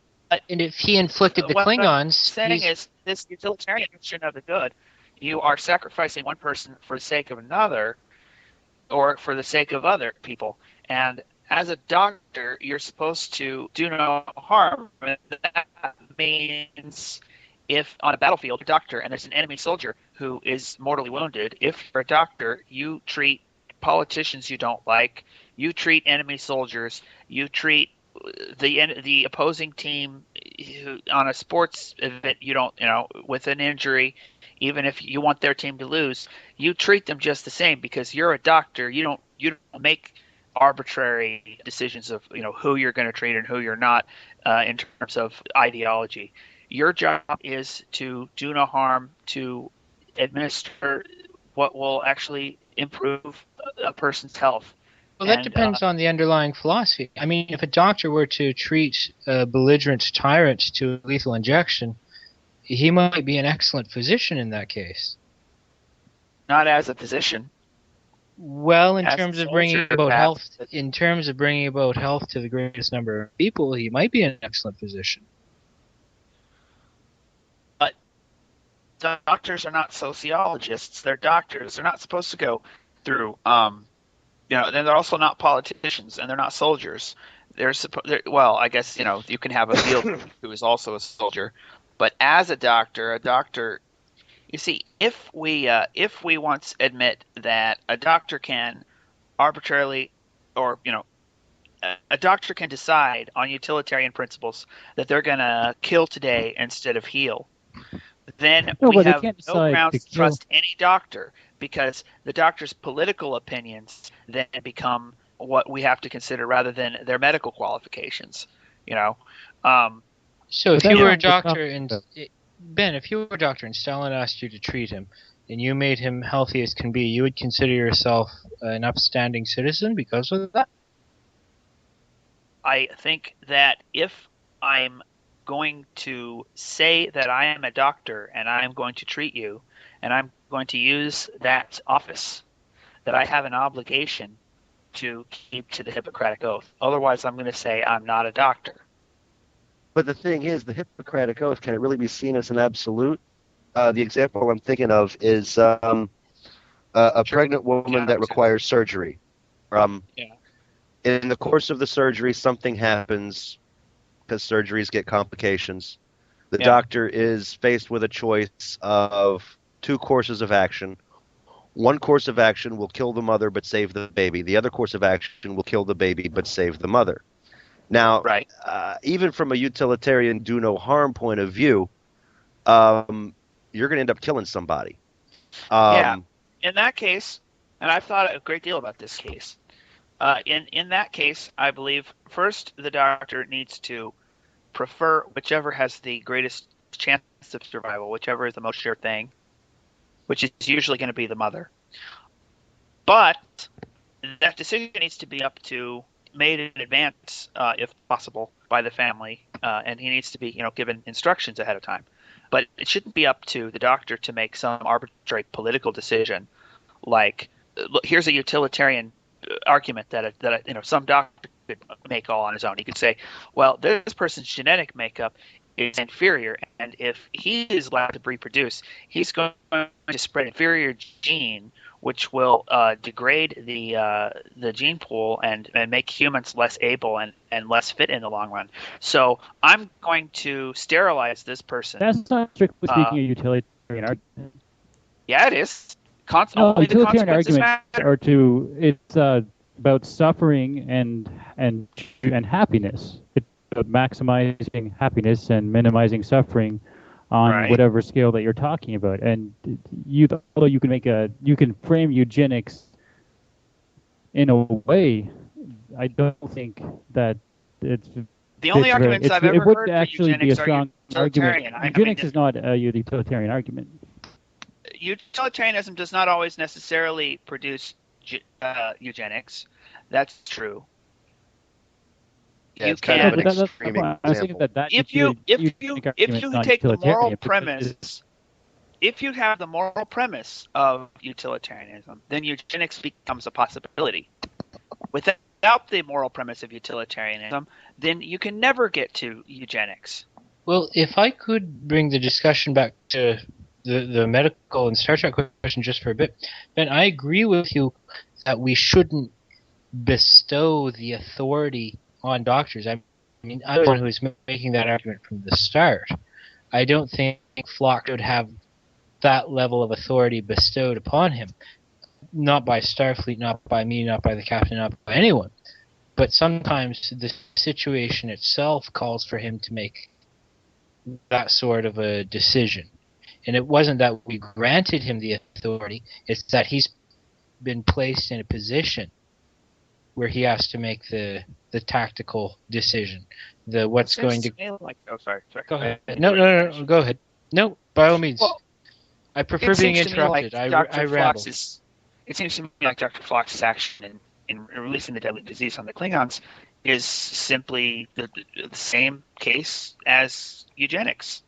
And if he inflicted the what I'm Klingons, saying is this utilitarian notion of the good. You are sacrificing one person for the sake of another, or for the sake of other people. And as a doctor, you're supposed to do no harm. And that means if on a battlefield, you're a doctor, and there's an enemy soldier who is mortally wounded, if you're a doctor, you treat politicians you don't like, you treat enemy soldiers, you treat the opposing team on a sports event, you don't, with an injury, even if you want their team to lose, you treat them just the same because you're a doctor. You don't make arbitrary decisions of who you're going to treat and who you're not in terms of ideology. Your job is to do no harm, to administer what will actually improve a person's health. Well, that depends on the underlying philosophy. I mean, if a doctor were to treat a belligerent tyrant to a lethal injection, he might be an excellent physician in that case. Not as a physician. Well, in terms of bringing about health to the greatest number of people, he might be an excellent physician. But doctors are not sociologists. They're doctors. They're not supposed to go through and they're also not politicians, and they're not soldiers. Well, I guess you can have a field who is also a soldier, but as a doctor, you see, if we once admit that a doctor can arbitrarily, or a doctor can decide on utilitarian principles that they're going to kill today instead of heal, then we have no grounds to trust any doctor, because the doctor's political opinions then become what we have to consider rather than their medical qualifications. So if you were a doctor and Ben, if you were a doctor and Stalin asked you to treat him, and you made him healthy as can be, you would consider yourself an upstanding citizen because of that? I think that if I'm going to say that I am a doctor and I am going to treat you and I'm going to use that office, that I have an obligation to keep to the Hippocratic Oath. Otherwise, I'm going to say I'm not a doctor. But the thing is, the Hippocratic Oath, can it really be seen as an absolute? The example I'm thinking of is a pregnant woman that requires surgery. In the course of the surgery, something happens, because surgeries get complications. The doctor is faced with a choice of two courses of action. One course of action will kill the mother but save the baby. The other course of action will kill the baby but save the mother. Now, even from a utilitarian do no harm point of view, you're going to end up killing somebody. In that case, and I've thought a great deal about this case, in that case, I believe first the doctor needs to prefer whichever has the greatest chance of survival, whichever is the most sure thing, which is usually going to be the mother. But that decision needs to be made in advance, if possible, by the family, and he needs to be, given instructions ahead of time. But it shouldn't be up to the doctor to make some arbitrary political decision, like, look, here's a utilitarian argument that some doctor could make all on his own. He could say, well, this person's genetic makeup is inferior, and if he is allowed to reproduce, he's going to spread inferior gene, which will degrade the gene pool and make humans less able and less fit in the long run. So I'm going to sterilize this person. That's not strictly speaking a utilitarian argument. Yeah, it is. Utilitarian arguments are it's about suffering and happiness. It's about maximizing happiness and minimizing suffering on whatever scale that you're talking about. And although you can frame eugenics in a way, I don't think that it's the only arguments I've ever heard for actually be a strong argument. Eugenics is not a utilitarian argument. Utilitarianism does not always necessarily produce eugenics. That's true. Yeah, you can. If you take the moral premise, if you have the moral premise of utilitarianism, then eugenics becomes a possibility. Without without the moral premise of utilitarianism, then you can never get to eugenics. Well, if I could bring the discussion back to the medical and Star Trek question just for a bit, Ben, I agree with you that we shouldn't bestow the authority on doctors. I mean, I was the one who was making that argument from the start. I don't think Flock would have that level of authority bestowed upon him. Not by Starfleet, not by me, not by the captain, not by anyone. But sometimes the situation itself calls for him to make that sort of a decision. And it wasn't that we granted him the authority, it's that he's been placed in a position where he has to make the tactical decision. The what's going to sorry. Go ahead. No, go ahead. No, by all means. Well, I prefer being interrupted. I ramble. It seems to me like Dr. Flox's action in releasing the deadly disease on the Klingons is simply the same case as eugenics.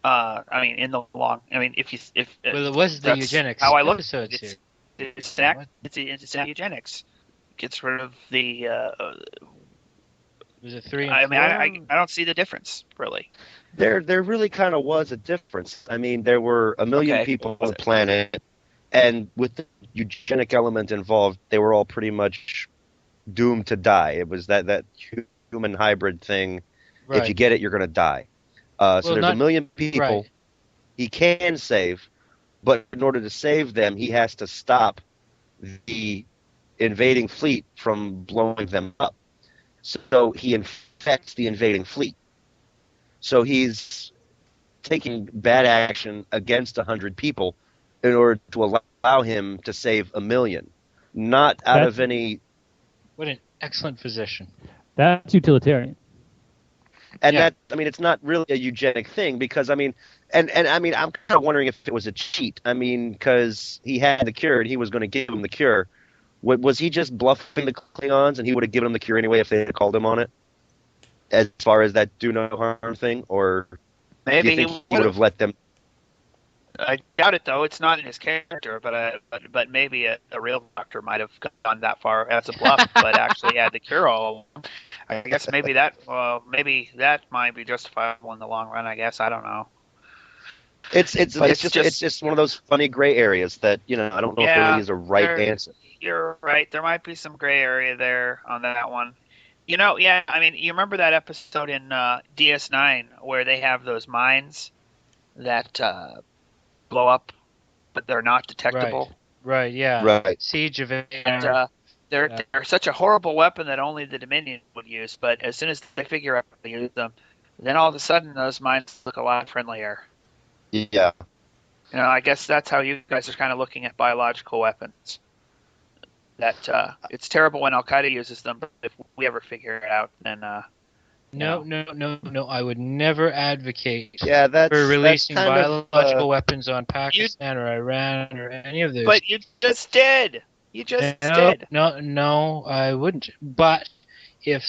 I mean, in the long. I mean, if well, it was the eugenics. How I look episodes here. It's eugenics. Gets rid of the. Was it 3 and 4? I mean, I don't see the difference really. There really kind of was a difference. I mean, there were a million people on the planet, and with the eugenic element involved, they were all pretty much doomed to die. It was that human hybrid thing. Right. If you get it, you're going to die. So there's a million people he can save, but in order to save them, he has to stop the invading fleet from blowing them up. So he infects the invading fleet. So he's taking bad action against 100 people in order to allow him to save 1 million. Not out of any... What an excellent physician. That's utilitarian. And that, I mean, it's not really a eugenic thing because, I mean, and I mean, I'm kind of wondering if it was a cheat. I mean, because he had the cure and he was going to give him the cure. Was he just bluffing the Klingons and he would have given him the cure anyway if they had called him on it? As far as that do no harm thing? Or maybe do you think he would have let them... I doubt it, though. It's not in his character, but maybe a real doctor might have gone that far as a bluff, but actually had the cure all along. I guess maybe that might be justifiable in the long run. I guess I don't know. It's just one of those funny gray areas that I don't know if there really is a right answer. You're right. There might be some gray area there on that one. I mean, you remember that episode in DS9 where they have those mines that blow up, but they're not detectable. Right. Yeah. Right. Siege of they're such a horrible weapon that only the Dominion would use. But as soon as they figure out how to use them, then all of a sudden those mines look a lot friendlier. Yeah. I guess that's how you guys are kind of looking at biological weapons. That it's terrible when Al Qaeda uses them, but if we ever figure it out, then No. I would never advocate for releasing biological weapons on Pakistan or Iran or any of those. But you just did. Did. No, I wouldn't. But if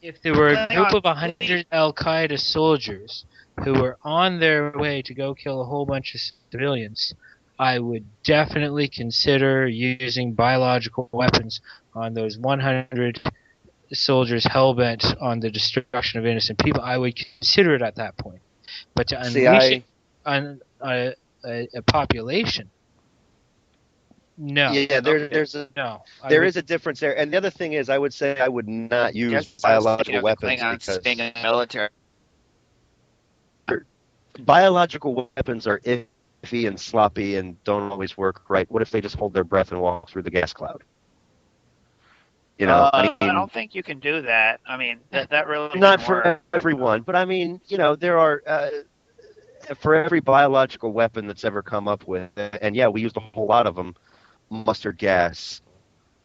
if there were a group of 100 Al Qaeda soldiers who were on their way to go kill a whole bunch of civilians, I would definitely consider using biological weapons on those 100 soldiers hell-bent on the destruction of innocent people. I would consider it at that point. But to unleash it on a population, no. Yeah, there is a difference there. And the other thing is, I would say I would not use biological weapons because being in the military. Biological weapons are iffy and sloppy and don't always work right. What if they just hold their breath and walk through the gas cloud? I don't think you can do that. I mean, that really not for everyone, but I mean, there are for every biological weapon that's ever come up with, and we used a whole lot of them. Mustard gas,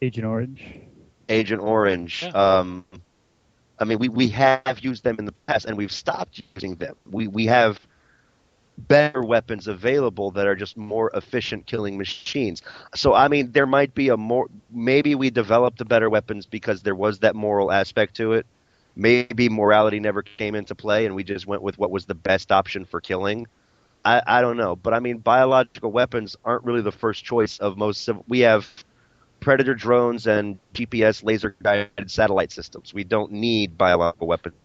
Agent Orange. Yeah. I mean, we have used them in the past, and we've stopped using them. We have better weapons available that are just more efficient killing machines. So, I mean, there might be maybe we developed the better weapons because there was that moral aspect to it. Maybe morality never came into play and we just went with what was the best option for killing. I don't know. But, I mean, biological weapons aren't really the first choice of most we have Predator drones and GPS laser guided satellite systems. We don't need biological weapons.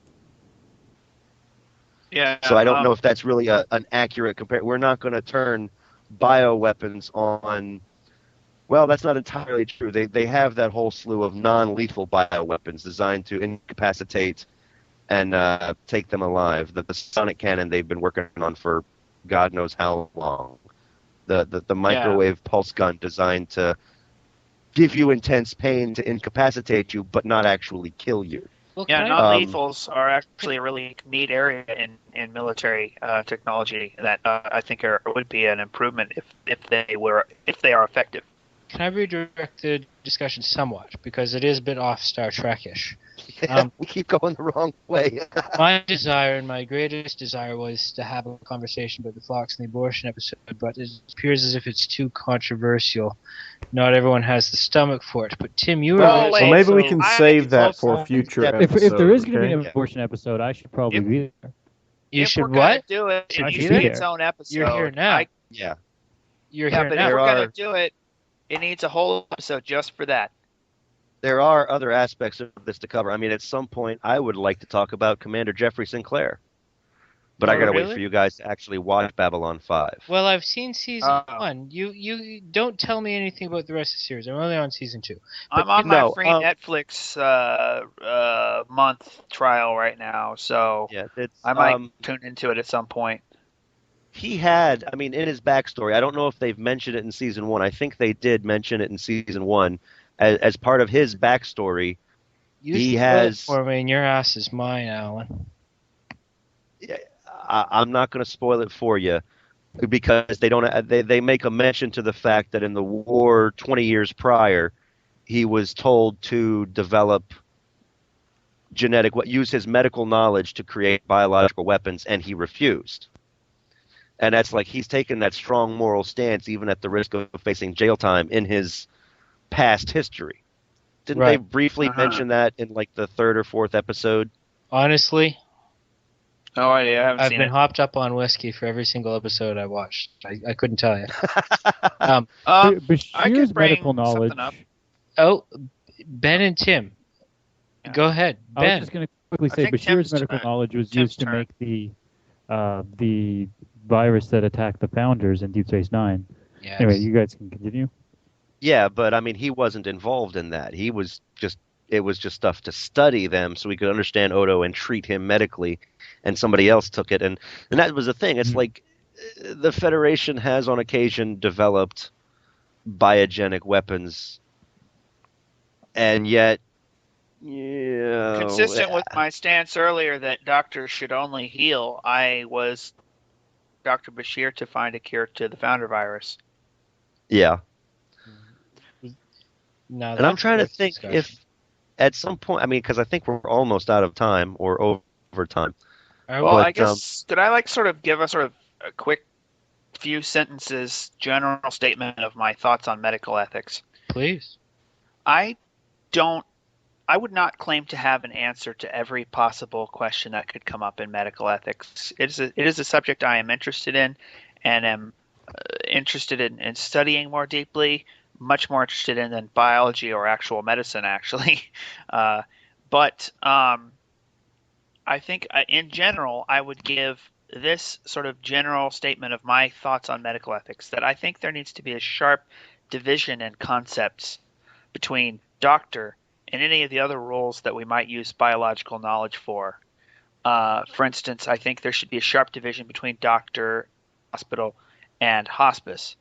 Yeah. So I don't know if that's really an accurate compare. We're not going to turn bioweapons on. Well, that's not entirely true. They have that whole slew of non-lethal bioweapons designed to incapacitate and take them alive. The sonic cannon they've been working on for God knows how long. The microwave pulse gun designed to give you intense pain to incapacitate you, but not actually kill you. Well, Yeah, can non-lethals are actually a really neat area in military technology that I think would be an improvement if they are effective. I redirect the discussion somewhat because it is a bit off Star Trek-ish? We keep going the wrong way. My desire and my greatest desire was to have a conversation about the Fox and the abortion episode, but it appears as if it's too controversial. Not everyone has the stomach for it. But Tim, you were Well, wait, maybe we also- can I- save that also- for a future If episode. If there is going to be okay? an abortion episode, I should probably be there. You if should we're gonna what? do it, Should it be needs to be there. its own episode. You're here now. Yeah. You're Yeah, here but if now. There we're are- gonna do it, it needs a whole episode just for that. There are other aspects of this to cover. I mean, at some point, I would like to talk about Commander Jeffrey Sinclair. But I Oh, gotta wait really? for you guys to actually watch Babylon 5. Well, I've seen season Oh. 1. You don't tell me anything about the rest of the series. I'm only on season 2. But I'm on my no, free Netflix month trial right now, so Yeah, it's, I might tune into it at some point. he had, I mean, in his backstory, I don't know if they've mentioned it in season 1. I think they did mention it in season 1. As part of his backstory, You he spoil it has. for me, and your ass is mine, Alan. I'm not going to spoil it for you because they don't. They make a mention to the fact that in the war 20 years prior, he was told to develop use his medical knowledge to create biological weapons, and he refused. And that's like he's taken that strong moral stance, even at the risk of facing jail time in his past history. Didn't they Right. briefly mention that in like the third or fourth episode? Honestly, Oh, I haven't I've seen been it. hopped up on whiskey for every single episode I watched. I couldn't tell you. I Bashir's could bring medical knowledge. something up. Oh, Ben and Tim. Yeah. Go ahead, I was Ben. just going to quickly I say think Bashir's Tim's medical turn. knowledge was Tim's used to turn. make the virus that attacked the founders in Deep Space Nine. Yes. Anyway, you guys can continue. Yeah, but I mean, he wasn't involved in that. It was just stuff to study them so we could understand Odo and treat him medically, and somebody else took it. And that was the thing. It's like the Federation has on occasion developed biogenic weapons, and yet, Consistent with my stance earlier that doctors should only heal, I was Dr. Bashir to find a cure to the founder virus. yeah. No, And I'm that's trying to worth think discussion. if at some point, I mean, because I think we're almost out of time or over time. Are Well, we? I guess could I sort of give a quick few sentences general statement of my thoughts on medical ethics? Please. I would not claim to have an answer to every possible question that could come up in medical ethics. It is a subject I am interested in and am interested in studying more deeply, much more interested in than biology or actual medicine, actually. But I think in general, I would give this sort of general statement of my thoughts on medical ethics, that I think there needs to be a sharp division in concepts between doctor and any of the other roles that we might use biological knowledge for. For instance, I think there should be a sharp division between doctor, hospital, and hospice.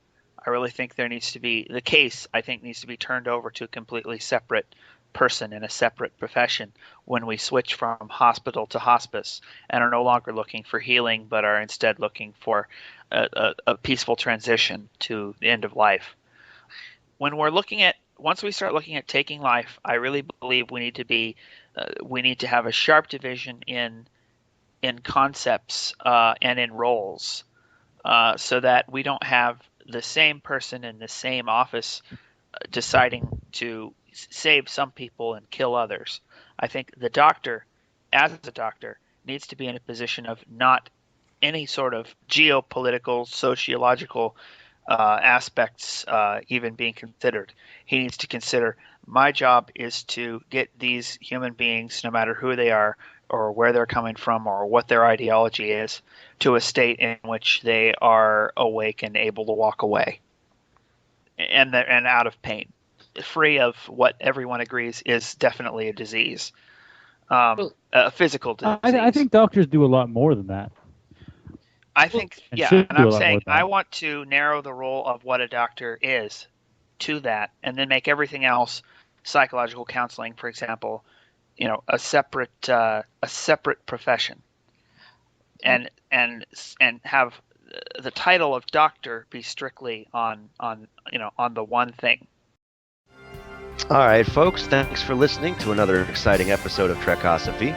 I really think there needs to be the case, I think, needs to be turned over to a completely separate person in a separate profession when we switch from hospital to hospice and are no longer looking for healing but are instead looking for a peaceful transition to the end of life. When we're looking at once we start looking at taking life, I really believe we need to have a sharp division in concepts and in roles, so that we don't have the same person in the same office deciding to save some people and kill others. I think the doctor, as a doctor, needs to be in a position of not any sort of geopolitical, sociological aspects even being considered. He needs to consider, my job is to get these human beings, no matter who they are or where they're coming from or what their ideology is, to a state in which they are awake and able to walk away and out of pain, free of what everyone agrees is definitely a disease, a physical disease. I think doctors do a lot more than that. I think, And yeah, should and do a I'm lot more saying than that. I want to narrow the role of what a doctor is to that, and then make everything else, psychological counseling, for example, a separate profession, and have the title of doctor be strictly on the one thing. All right, folks, thanks for listening to another exciting episode of Trekosophy.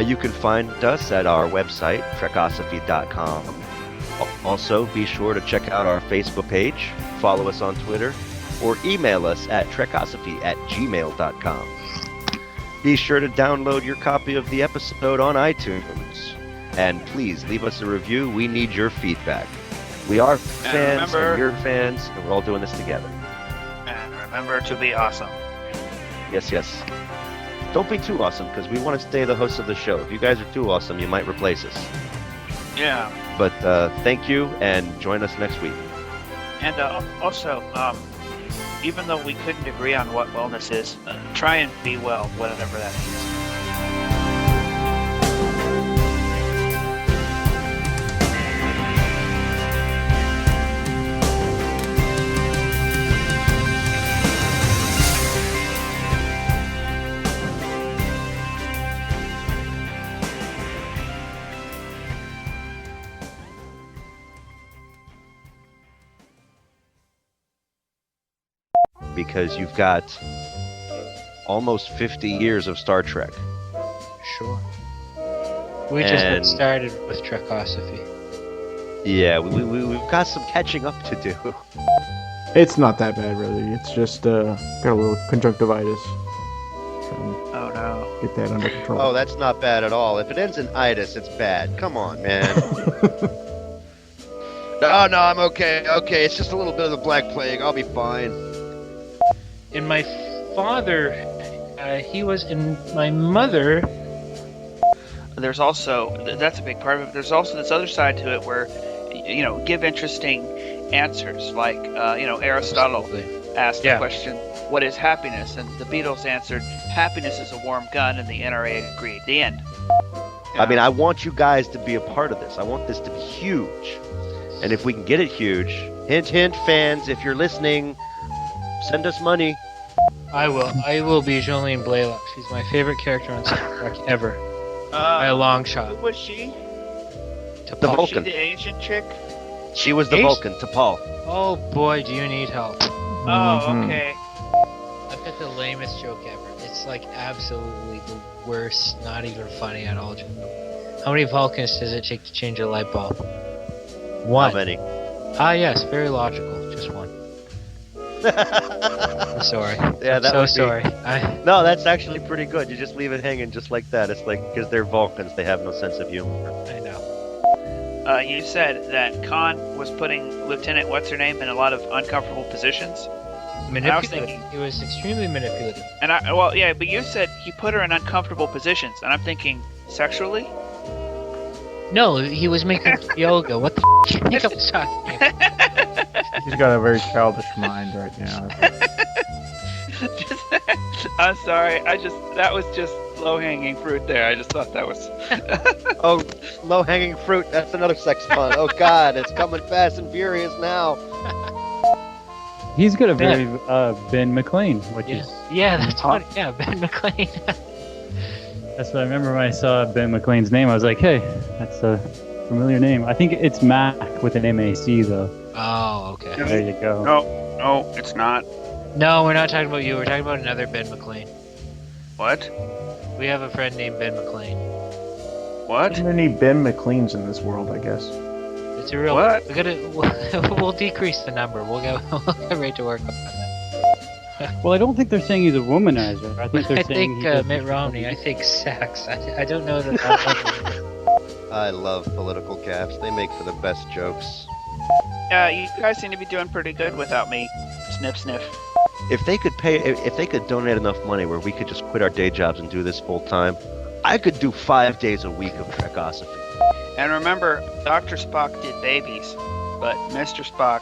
You can find us at our website, trekosophy.com. Also, be sure to check out our Facebook page, follow us on Twitter, or email us at trekosophy@gmail.com. Be sure to download your copy of the episode on iTunes. And please leave us a review. We need your feedback. We are fans, and you're fans, and we're all doing this together. And remember to be awesome. Yes, yes. Don't be too awesome, because we want to stay the hosts of the show. If you guys are too awesome, you might replace us. Yeah. But thank you, and join us next week. And also, even though we couldn't agree on what wellness is, try and be well, whatever that means. Because you've got almost 50 years of Star Trek. Sure. We just got started with Trekosophy. Yeah, we've got some catching up to do. It's not that bad, really. It's just got a little conjunctivitis. Oh no. Get that under control. Oh, that's not bad at all. If it ends in itis, it's bad. Come on, man. No, I'm okay. Okay, it's just a little bit of the Black Plague. I'll be fine. And my father, he was, and my mother. There's also, that's a big part of it. There's also this other side to it where, give interesting answers. Like, Aristotle asked the question, what is happiness? And the Beatles answered, happiness is a warm gun, and the NRA agreed. The end. Yeah. I mean, I want you guys to be a part of this. I want this to be huge. And if we can get it huge, hint, hint, fans, if you're listening, send us money. I will be Jolene Blaylock. She's my favorite character on Star Trek ever. By a long shot. Who was she? The Vulcan. Was she the Asian chick? She was the Vulcan, T'Pol. Oh boy, do you need help. Oh, okay. I've got the lamest joke ever. It's like absolutely the worst, not even funny at all. How many Vulcans does it take to change a light bulb? One. How many? Yes, very logical. Just one. I'm sorry. Yeah, that I'm so sorry. No, that's actually pretty good. You just leave it hanging just like that. It's like, because they're Vulcans, they have no sense of humor. I know. You said that Khan was putting Lieutenant What's-Her-Name in a lot of uncomfortable positions. Manipulative. He was extremely manipulative. And but you said he put her in uncomfortable positions, and I'm thinking, sexually? No, he was making yoga. What the f*** do you think I was talking about? He's got a very childish mind right now. I'm sorry. That was just low-hanging fruit there. I just thought that was... Oh, low-hanging fruit. That's another sex pun. Oh, God. It's coming fast and furious now. He's got a very Ben McLean, which is... Yeah, that's funny. Yeah, Ben McLean. That's what I remember when I saw Ben McLean's name. I was like, hey, that's a familiar name. I think it's Mac with an M-A-C, though. Oh, okay. There you go. No, it's not. No, we're not talking about you. We're talking about another Ben McLean. What? We have a friend named Ben McLean. What? There's many Ben McLeans in this world, I guess. It's a real... What? We'll decrease the number. We'll get right to work on that. Well, I don't think they're saying he's a womanizer. I think they're saying Mitt Romney. I think sex. I don't know that. I love political gaffes. They make for the best jokes. Yeah, you guys seem to be doing pretty good without me. Sniff, sniff. If they could donate enough money where we could just quit our day jobs and do this full time, I could do 5 days a week of Trekosophy. And remember, Dr. Spock did babies, but Mr. Spock,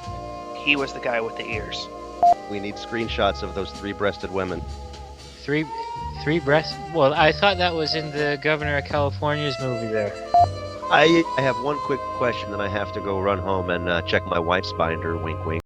he was the guy with the ears. We need screenshots of those 3-breasted women. Three breasts? Well, I thought that was in the Governor of California's movie there. I have one quick question, then I have to go run home and check my wife's binder. Wink, wink.